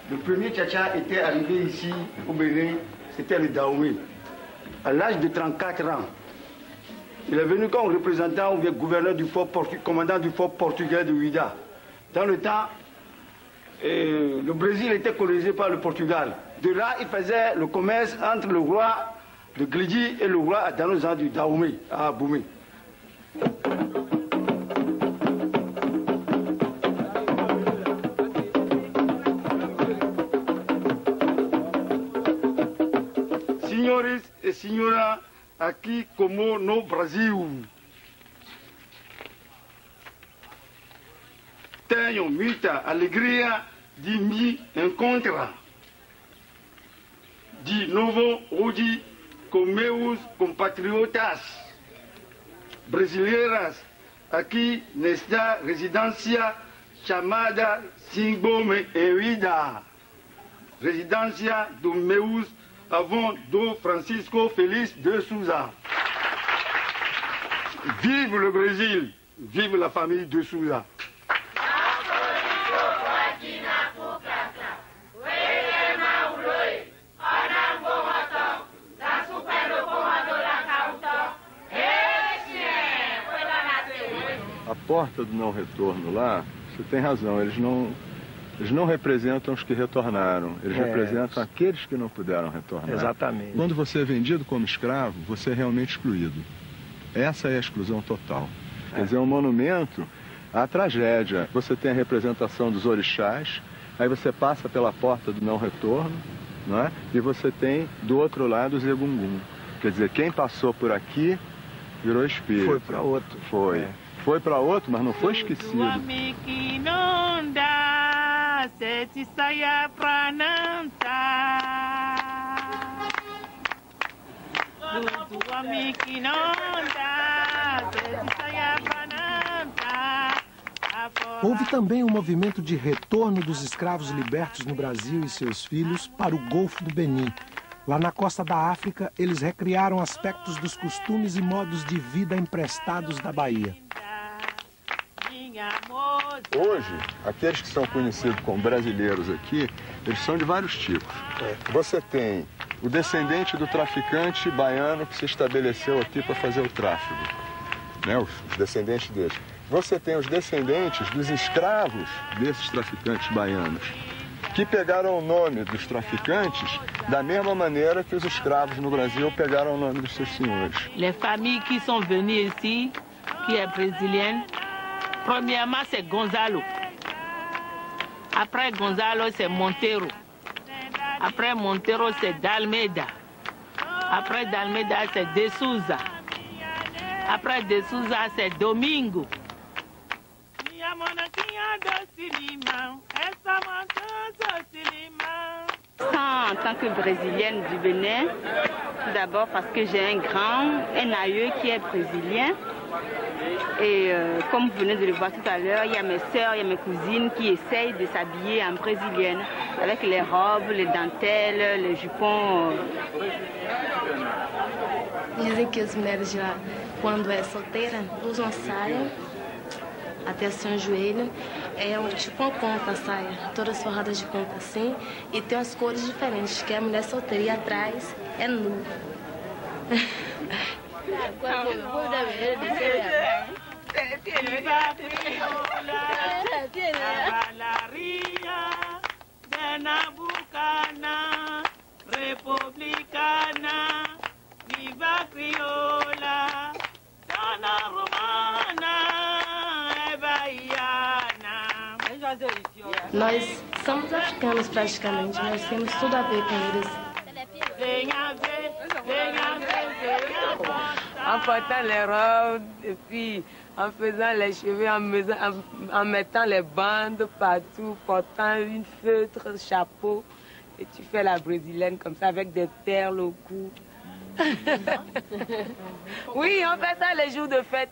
Le premier Tchatcha était arrivé ici au Bénin, c'était le Dahomey. À l'âge de 34 ans, Il est venu comme représentant ou bien gouverneur du fort commandant du fort portugais de Ouida. Dans le temps, le Brésil était colonisé par le Portugal. De là, il faisait le commerce entre le roi de Glidi et le roi Adanosan du Dahomey, à Aboumé. Senhores e senhora, aqui como no Brasil, tenho muita alegria de me encontrar de novo hoje com meus compatriotas brasileiras aqui nesta residência chamada Simbome e Ouida, residência dos meus avós do Francisco Félix de Souza. Vive le Brésil, vive la famille de Souza. A porta do não retorno lá, você tem razão, eles não representam os que retornaram, eles representam aqueles que não puderam retornar. Exatamente. Quando você é vendido como escravo, você é realmente excluído. Essa é a exclusão total. Quer dizer, é um monumento à tragédia. Você tem a representação dos orixás, aí você passa pela porta do não retorno, não é? E você tem do outro lado os Egungun. Quer dizer, quem passou por aqui virou espírito. Foi para outro. Foi. Foi para outro, mas não foi esquecido. Houve também um movimento de retorno dos escravos libertos no Brasil e seus filhos para o Golfo do Benin. Lá na costa da África, eles recriaram aspectos dos costumes e modos de vida emprestados da Bahia. Hoje, aqueles que são conhecidos como brasileiros aqui, eles são de vários tipos. Você tem o descendente do traficante baiano que se estabeleceu aqui para fazer o tráfico, né? Os descendentes deles. Você tem os descendentes dos escravos desses traficantes baianos, que pegaram o nome dos traficantes da mesma maneira que os escravos no Brasil pegaram o nome dos seus senhores. Les familles qui sont venues ici, qui est brésilienne, premièrement c'est Gonzalo. Après Gonzalo c'est Monteiro. Après Monteiro c'est D'Almeida. Après D'Almeida c'est De Souza. Après De Souza c'est Domingo. En tant que brésilienne du Bénin, tout d'abord parce que j'ai un aïeux qui est brésilien. Et comme vous venez de le voir tout à l'heure, il y a mes soeurs, il y a mes cousines qui essayent de s'habiller en brésilienne, avec les robes, les dentelles, les jupons. Dizem que as mulheres de lá, quando é solteira, usam saia até seu joelho. É tipo uma ponta a saia, todas forradas de ponta assim. E tem umas cores diferentes, que é a mulher solteira. E atrás é nu. Republicana, viva crioula, dona romana, é baiana. Nós somos africanos praticamente, nós temos tudo a ver com eles. En portant les robes, et puis en faisant les cheveux, en mettant les bandes partout, portant une feutre, chapeau. Et tu fais la brésilienne comme ça avec des perles au cou. Oui, on fait ça les jours de fête.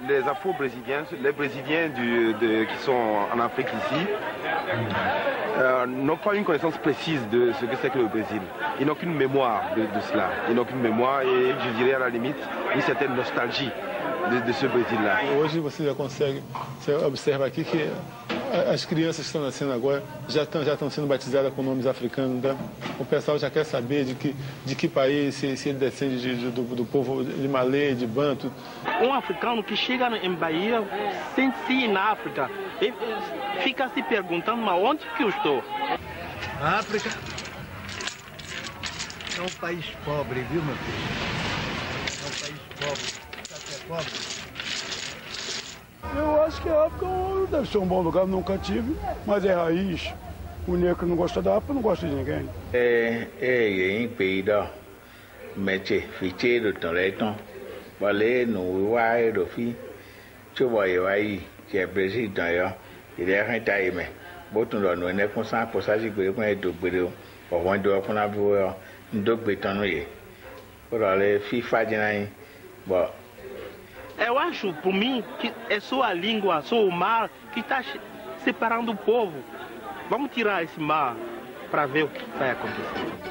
Les Afro-Brésiliens, les Brésiliens qui sont en Afrique ici, n'ont pas une connaissance précise de ce que c'est que le Brésil. Ils n'ont qu'une mémoire de cela. Ils n'ont qu'une mémoire et je dirais à la limite une certaine nostalgie de ce Brésil-là. Hoje você já consegue, você observa aqui que as crianças que estão nascendo agora já estão sendo batizadas com nomes africanos. Tá? O pessoal já quer saber de que país, se ele descende do povo de Malê, de Banto. Um africano que chega em Bahia, sem se ir na África, ele fica se perguntando, mas onde que eu estou? A África é um país pobre, viu, meu filho? É um país pobre. Sabe que é pobre? Eu acho que a África deve ser um bom lugar, nunca tive, mas é raiz. O negro que não gosta da África não gosta de ninguém. Em peida, mete ficheiro toleton, vale no uai do fi, chuva uai que é presidente aí, ele é renta aí me, botam lá no né com sa posagem que com do brilho, o quando eu com a voa, do betão aí, por ali fifa de aí, bom. Eu acho, por mim, que é só a língua, só o mar que está separando o povo. Vamos tirar esse mar para ver o que vai acontecer.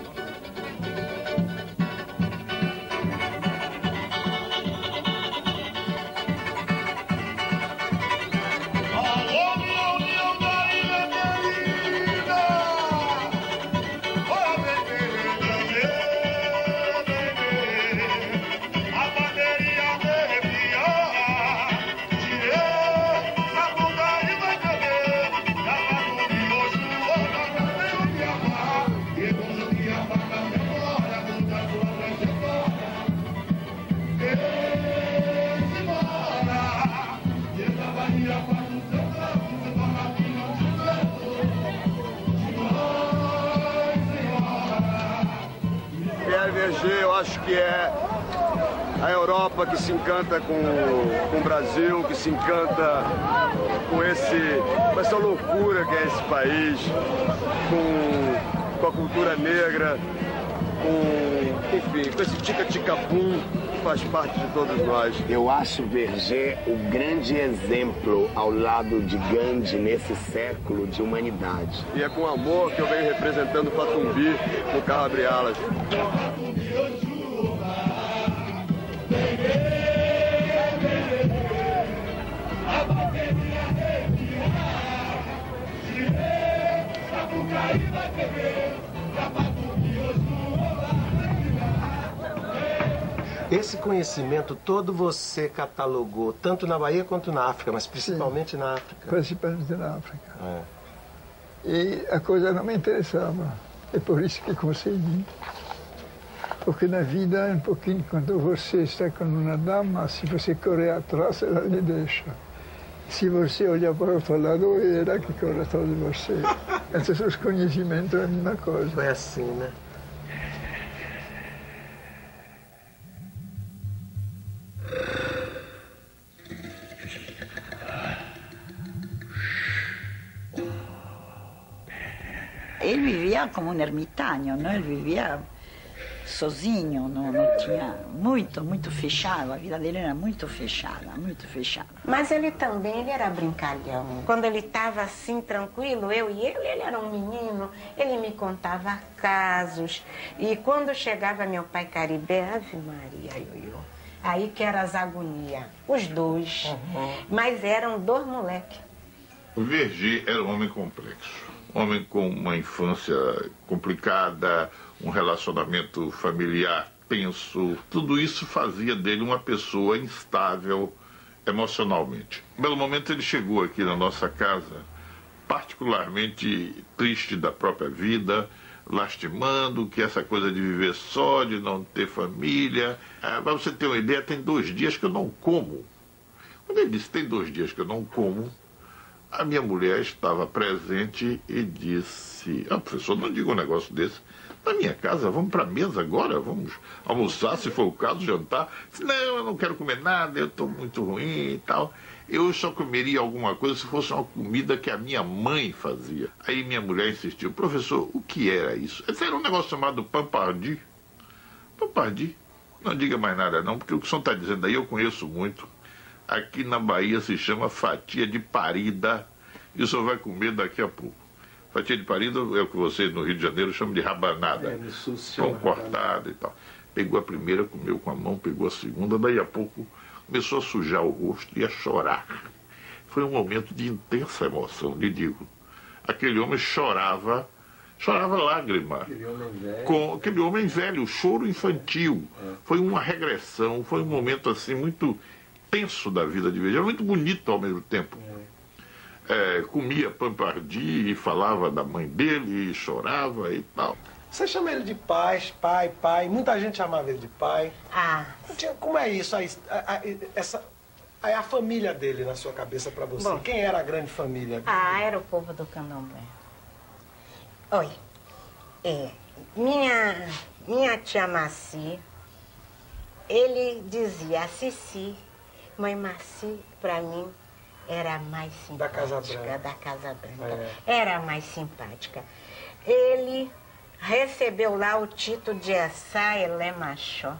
Eu acho que é a Europa que se encanta com o Brasil, que se encanta com essa loucura que é esse país, com a cultura negra, enfim, com esse tica-tica-pum que faz parte de todos nós. Eu acho Verger o grande exemplo ao lado de Gandhi nesse século de humanidade. E é com amor que eu venho representando Patumbi no carro Abre Alas. Esse conhecimento todo você catalogou, tanto na Bahia quanto na África, mas principalmente Sim, na África. Principalmente na África. E a coisa não me interessava. É por isso que consegui. Porque na vida, um pouquinho, quando você está com uma dama, se você correr atrás, ela lhe deixa. Se você olhar para o outro lado, é ela que corre atrás de você. Então, os conhecimentos é a mesma coisa. Foi assim, né? Ele vivia como um ermitaño, não? Ele vivia sozinho, não tinha muito fechado, a vida dele era muito fechada, muito fechada. Mas ele também era brincalhão. Quando ele estava assim, tranquilo, eu e ele era um menino, ele me contava casos. E quando chegava meu pai Caribé, Ave Maria, Ioiô, aí que era as agonias, os dois. Mas eram dois moleques. O Verger era um homem complexo. Homem com uma infância complicada, um relacionamento familiar tenso, tudo isso fazia dele uma pessoa instável emocionalmente. Um belo momento ele chegou aqui na nossa casa, particularmente triste da própria vida, lastimando que essa coisa de viver só, de não ter família. Para você ter uma ideia, tem 2 dias que eu não como. Quando ele disse tem 2 dias que eu não como, a minha mulher estava presente e disse, professor, não diga um negócio desse. Na minha casa, vamos para a mesa agora, vamos almoçar, se for o caso, jantar. Disse, não, eu não quero comer nada, eu estou muito ruim e tal. Eu só comeria alguma coisa se fosse uma comida que a minha mãe fazia. Aí minha mulher insistiu, professor, o que era isso? Esse era um negócio chamado pampardi. Pampardi? Não diga mais nada não, porque o que o senhor está dizendo aí eu conheço muito. Aqui na Bahia se chama fatia de parida. E o senhor vai comer daqui a pouco. Fatia de parida é o que vocês no Rio de Janeiro chamam de rabanada. Pão cortado e tal. Pegou a primeira, comeu com a mão, pegou a segunda, daí a pouco começou a sujar o rosto e a chorar. foi um momento de intensa emoção, lhe digo. Aquele homem chorava lágrima. Aquele homem velho, o choro infantil. Foi uma regressão, foi um momento assim muito tenso da vida de Verger, muito bonito ao mesmo tempo. Comia pampardi e falava da mãe dele, e chorava e tal. Você chama ele de pai, muita gente chamava ele de pai. Como é isso? A família dele na sua cabeça para você? Bom, quem era a grande família dele? Era o povo do Candomblé. Oi, minha tia Maci, ele dizia a Cici, mãe Maci, para mim, era a mais simpática. Da Casa Branca. Era a mais simpática. Ele recebeu lá o título de Essá Elé Machó,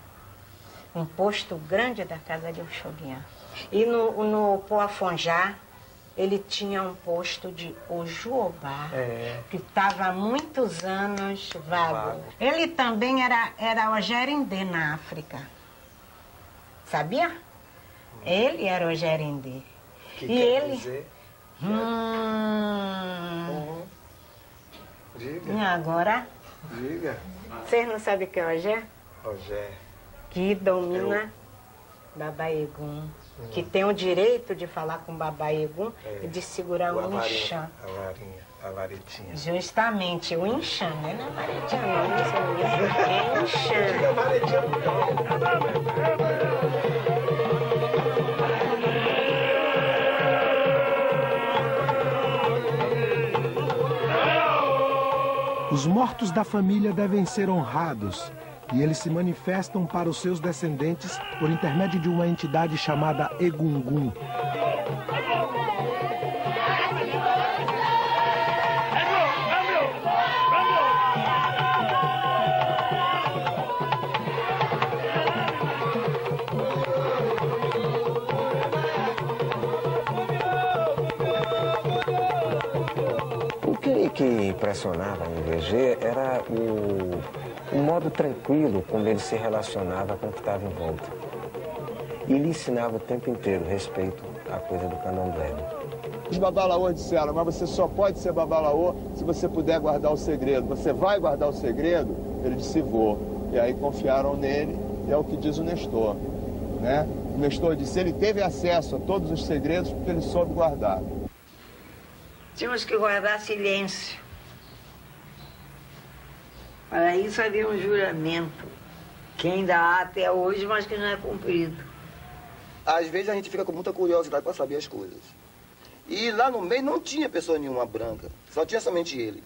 um posto grande da casa de Oxoguian. E no Poafonjá, ele tinha um posto de Ojuobá, que estava há muitos anos vago. Ele também era o gerendê na África. Sabia? Ele era o gerendê. Que e quer ele... dizer? Diga. E agora? Diga. Vocês não sabem o que é Ogé? Ogé. Que domina Babaegum. Que tem o direito de falar com Babaegum e de segurar um inchã. A varetinha. Justamente, o inchã, né? Não é varetinha, não. É inchã. Diga varetinha. Os mortos da família devem ser honrados e eles se manifestam para os seus descendentes por intermédio de uma entidade chamada Egungun. O que impressionava em Verger era o modo tranquilo como ele se relacionava com o que estava em volta. E ele ensinava o tempo inteiro respeito à coisa do candomblé. Os babalaô disseram, mas você só pode ser babalaô se você puder guardar o segredo. Você vai guardar o segredo? Ele disse, vou. E aí confiaram nele, e é o que diz o Nestor. Né? O Nestor disse, ele teve acesso a todos os segredos porque ele soube guardar. Tínhamos que guardar silêncio. Para isso havia um juramento, que ainda há até hoje, mas que não é cumprido. Às vezes a gente fica com muita curiosidade para saber as coisas. E lá no meio não tinha pessoa nenhuma branca, só tinha somente ele.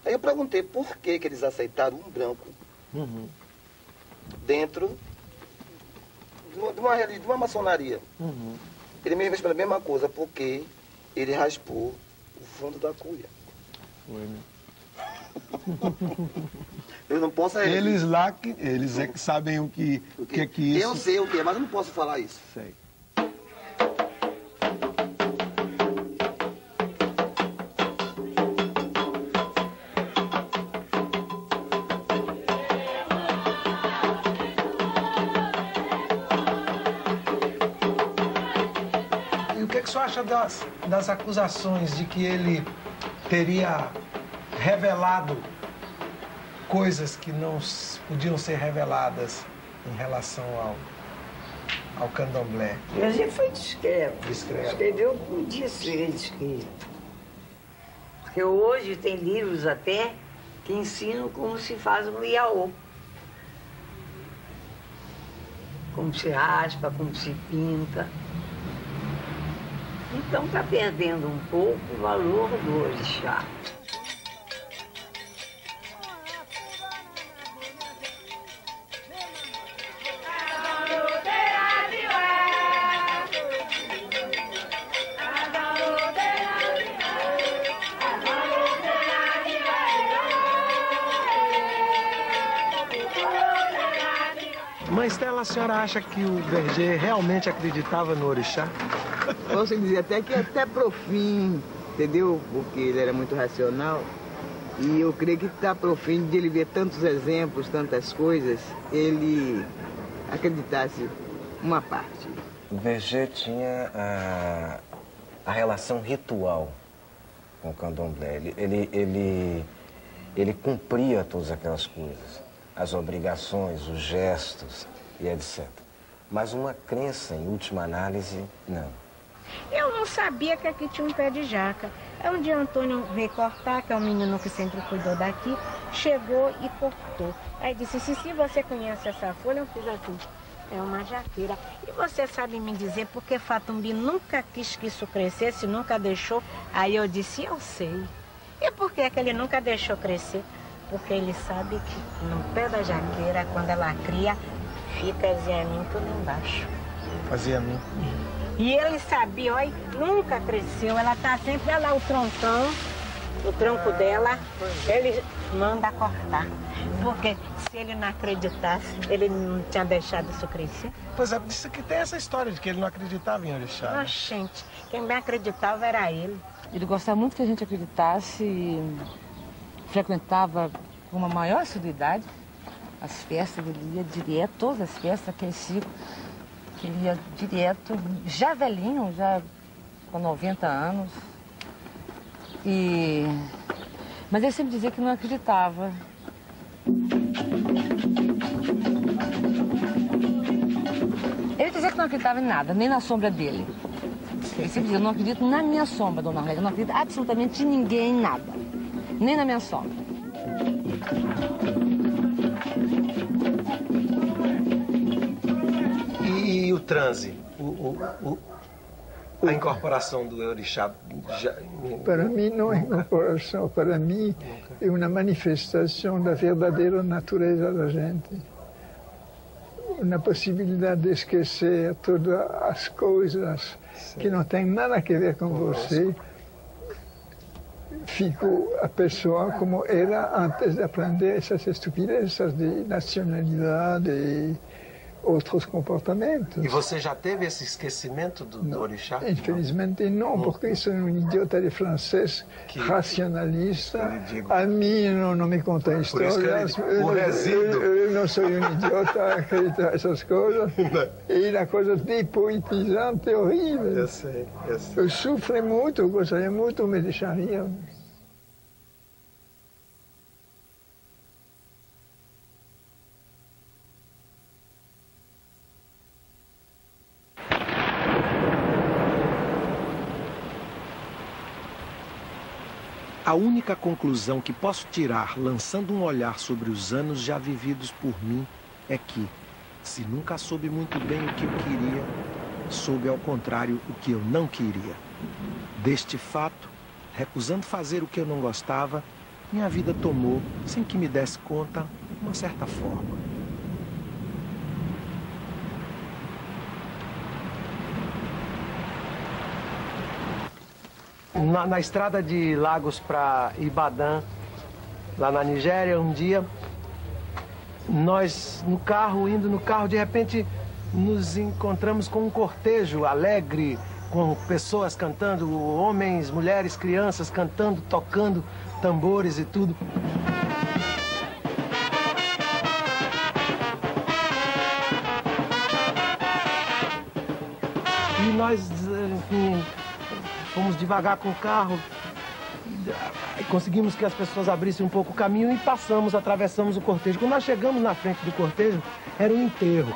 Aí eu perguntei por que eles aceitaram um branco dentro de uma maçonaria. Ele me respondeu a mesma coisa, porque ele raspou o fundo da cuia. Eu não posso... Eles é que sabem o que é que isso... Eu sei o que é, mas eu não posso falar isso. Sei. E o que o senhor acha das acusações de que ele teria revelado coisas que não podiam ser reveladas em relação ao candomblé? Mas ele foi discreto. Escreveu o que podia ser descrito. Porque hoje tem livros até que ensinam como se faz um iaô. Como se raspa, como se pinta. Então está perdendo um pouco o valor do orixá. Mãe Stella, a senhora acha que o Verger realmente acreditava no orixá? Posso dizer até que até pro fim, entendeu? Porque ele era muito racional. E eu creio que está pro fim de ele ver tantos exemplos, tantas coisas, ele acreditasse uma parte. O Verger tinha a relação ritual com o candomblé. Ele cumpria todas aquelas coisas, as obrigações, os gestos e etc. Mas uma crença, em última análise, não. Eu não sabia que aqui tinha um pé de jaca. Aí um dia o Antônio veio cortar, que é um menino que sempre cuidou daqui, chegou e cortou. Aí disse, se você conhece essa folha, eu fiz assim, é uma jaqueira. E você sabe me dizer por que Fatumbi nunca quis que isso crescesse, nunca deixou? Aí eu disse, eu sei. E por que é que ele nunca deixou crescer? Porque ele sabe que no pé da jaqueira, quando ela cria, fica zianinho tudo embaixo. Fazia mim. E ele sabia, olha, nunca cresceu, ela tá sempre, olha lá o troncão, o tronco dela, ele manda cortar. Porque se ele não acreditasse, ele não tinha deixado isso crescer. Pois é, isso que tem essa história de que ele não acreditava em orixá. Né? Gente, quem bem acreditava era ele. Ele gostava muito que a gente acreditasse e frequentava com uma maior assiduidade as festas, ele ia direto, todas as festas, aquele ciclo. Ele ia direto, já velhinho, já com 90 anos. Mas ele sempre dizia que não acreditava. Ele dizia que não acreditava em nada, nem na sombra dele. Ele sempre dizia, eu não acredito na minha sombra, dona Arlélia, eu não acredito absolutamente em ninguém, em nada. Nem na minha sombra. E o transe? A incorporação do orixá? Para mim não é incorporação, para mim é uma manifestação da verdadeira natureza da gente. Uma possibilidade de esquecer todas as coisas que não têm nada a ver com você. Fico a pessoa como era antes de aprender essas estupidezes de nacionalidade e outros comportamentos. E você já teve esse esquecimento do orixá? Infelizmente não, porque sou um idiota de francês racionalista. A mim não me conta histórias. Eu não sou um idiota a acreditar nessas coisas. E uma coisa depoetizante horrível. Eu sei. Eu sofro muito, gostaria muito, me deixaria. A única conclusão que posso tirar, lançando um olhar sobre os anos já vividos por mim, é que, se nunca soube muito bem o que eu queria, soube ao contrário o que eu não queria. Deste fato, recusando fazer o que eu não gostava, minha vida tomou, sem que me desse conta, uma certa forma. Na estrada de Lagos para Ibadan, lá na Nigéria, um dia, nós indo no carro, de repente nos encontramos com um cortejo alegre, com pessoas cantando, homens, mulheres, crianças cantando, tocando tambores e tudo. E nós, enfim, fomos devagar com o carro, conseguimos que as pessoas abrissem um pouco o caminho e atravessamos o cortejo. Quando nós chegamos na frente do cortejo, era um enterro.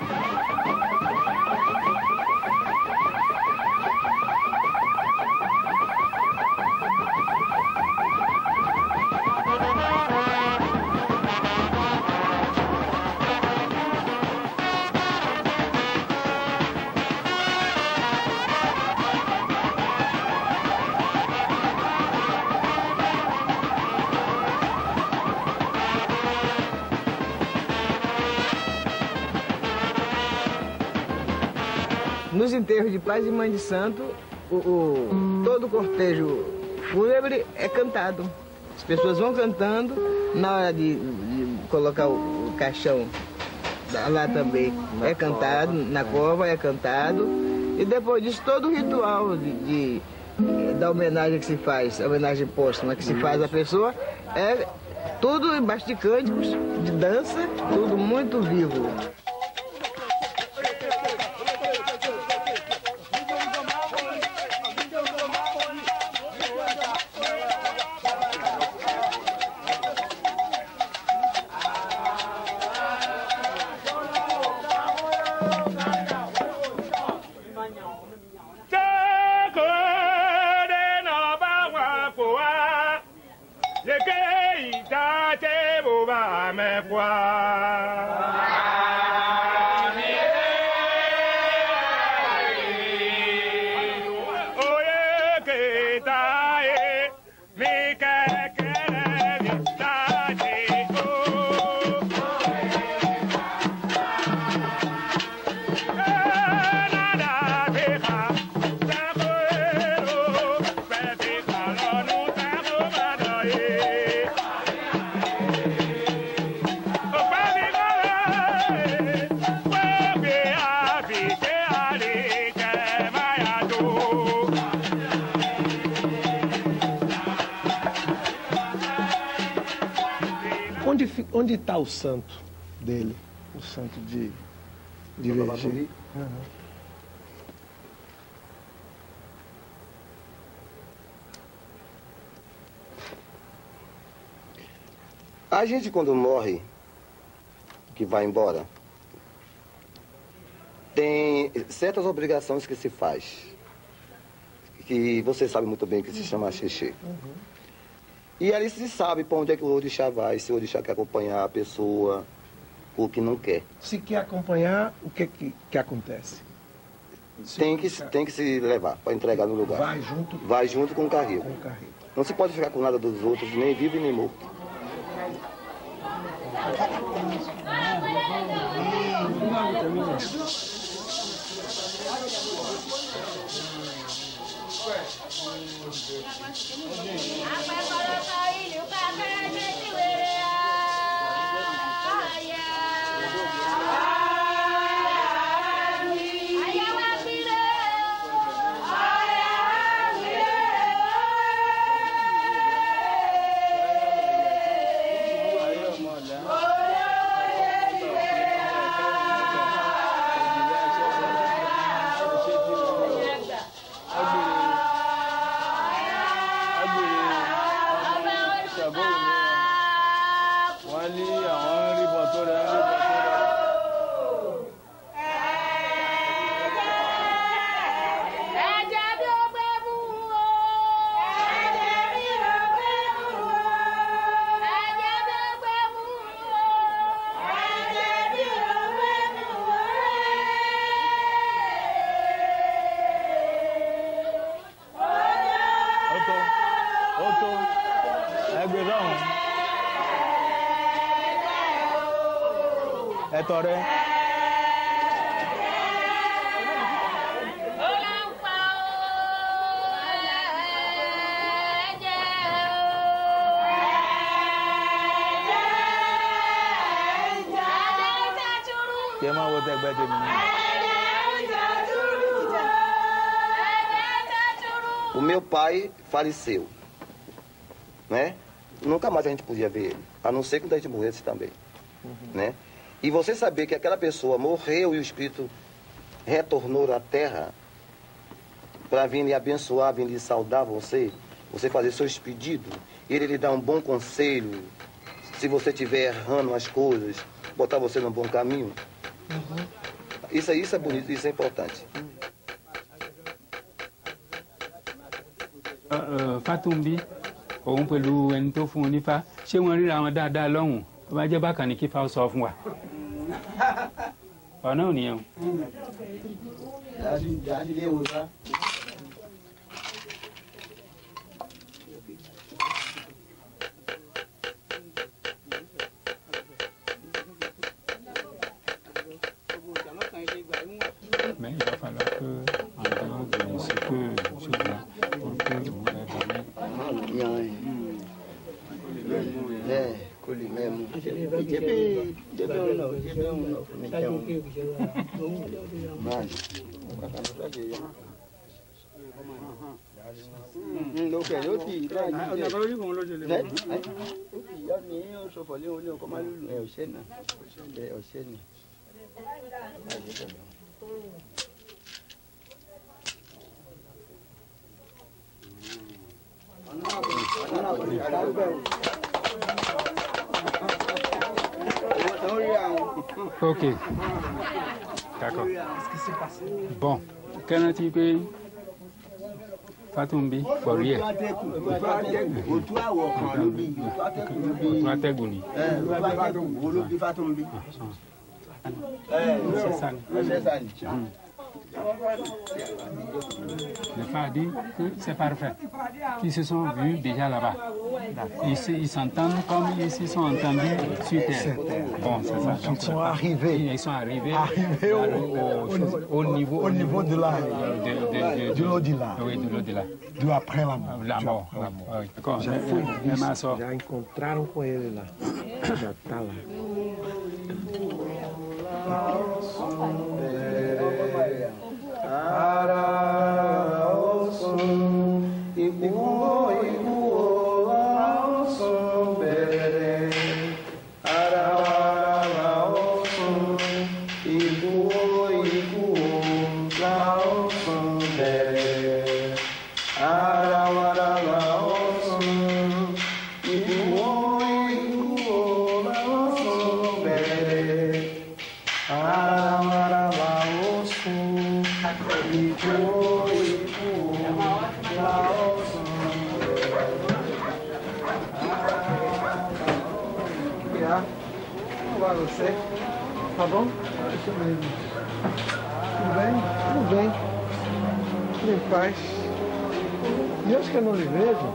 Nos enterros de pais e mãe de santo, todo o cortejo fúnebre é cantado. As pessoas vão cantando, na hora de colocar o caixão lá também é cantado, na cova é cantado. E depois disso, todo o ritual da homenagem que se faz, a homenagem póstuma que se faz à pessoa, é tudo embaixo de cânticos, de dança, tudo muito vivo. Onde está o santo dele? O santo de Verger? A gente, quando morre, que vai embora, tem certas obrigações que se faz, que você sabe muito bem que se chama xixi. E ali se sabe para onde é que o orixá vai, se o orixá quer acompanhar a pessoa ou que não quer. Se quer acompanhar, o que acontece? Tem que se levar para entregar no lugar. Vai junto com o carril. Não se pode ficar com nada dos outros, nem vivo e nem morto. O meu pai faleceu, né? Nunca mais a gente podia ver ele, a não ser que a gente morresse também, né? E você saber que aquela pessoa morreu e o espírito retornou à terra para vir lhe abençoar, vir lhe saudar você fazer seus pedidos, ele lhe dá um bom conselho, se você estiver errando as coisas, botar você num bom caminho. Isso é bonito, isso é importante. Fatumbi, òun pẹ̀lú ẹni tó fún un nífá, ṣé wọ́n ríra wọn dáadáa lọ́hùn? Ó bá jẹ́ bákan ní kí Ifá sọ fún wa. Ọ̀nà ò nìyẹn o. Mais il va falloir que, en dehors de ce que je vois, pour que vous Ok. D'accord. Bon. Qu'en est-il que Fatumbi Fourier. Òtún àwọ̀ kan ló bí Òtún atẹ́gùn ni. Òtún atẹ́gùn wo ló bí Fatumbi. C'est ça. Le père a dit que c'est parfait, qu'ils se sont vus déjà là-bas. Ils s'entendent comme ils se sont entendus sur terre. Bon, c'est ça. Ils sont arrivés. Ils sont arrivés au niveau de l'au-delà. Oui, de l'au-delà. Do après la mort. La mort. Oui. Já foi visto, já encontraram com ele lá. Já está lá. Você? Tá bom? Isso mesmo. Tudo bem? Tudo bem. Tudo em paz. Deus que eu não lhe vejo.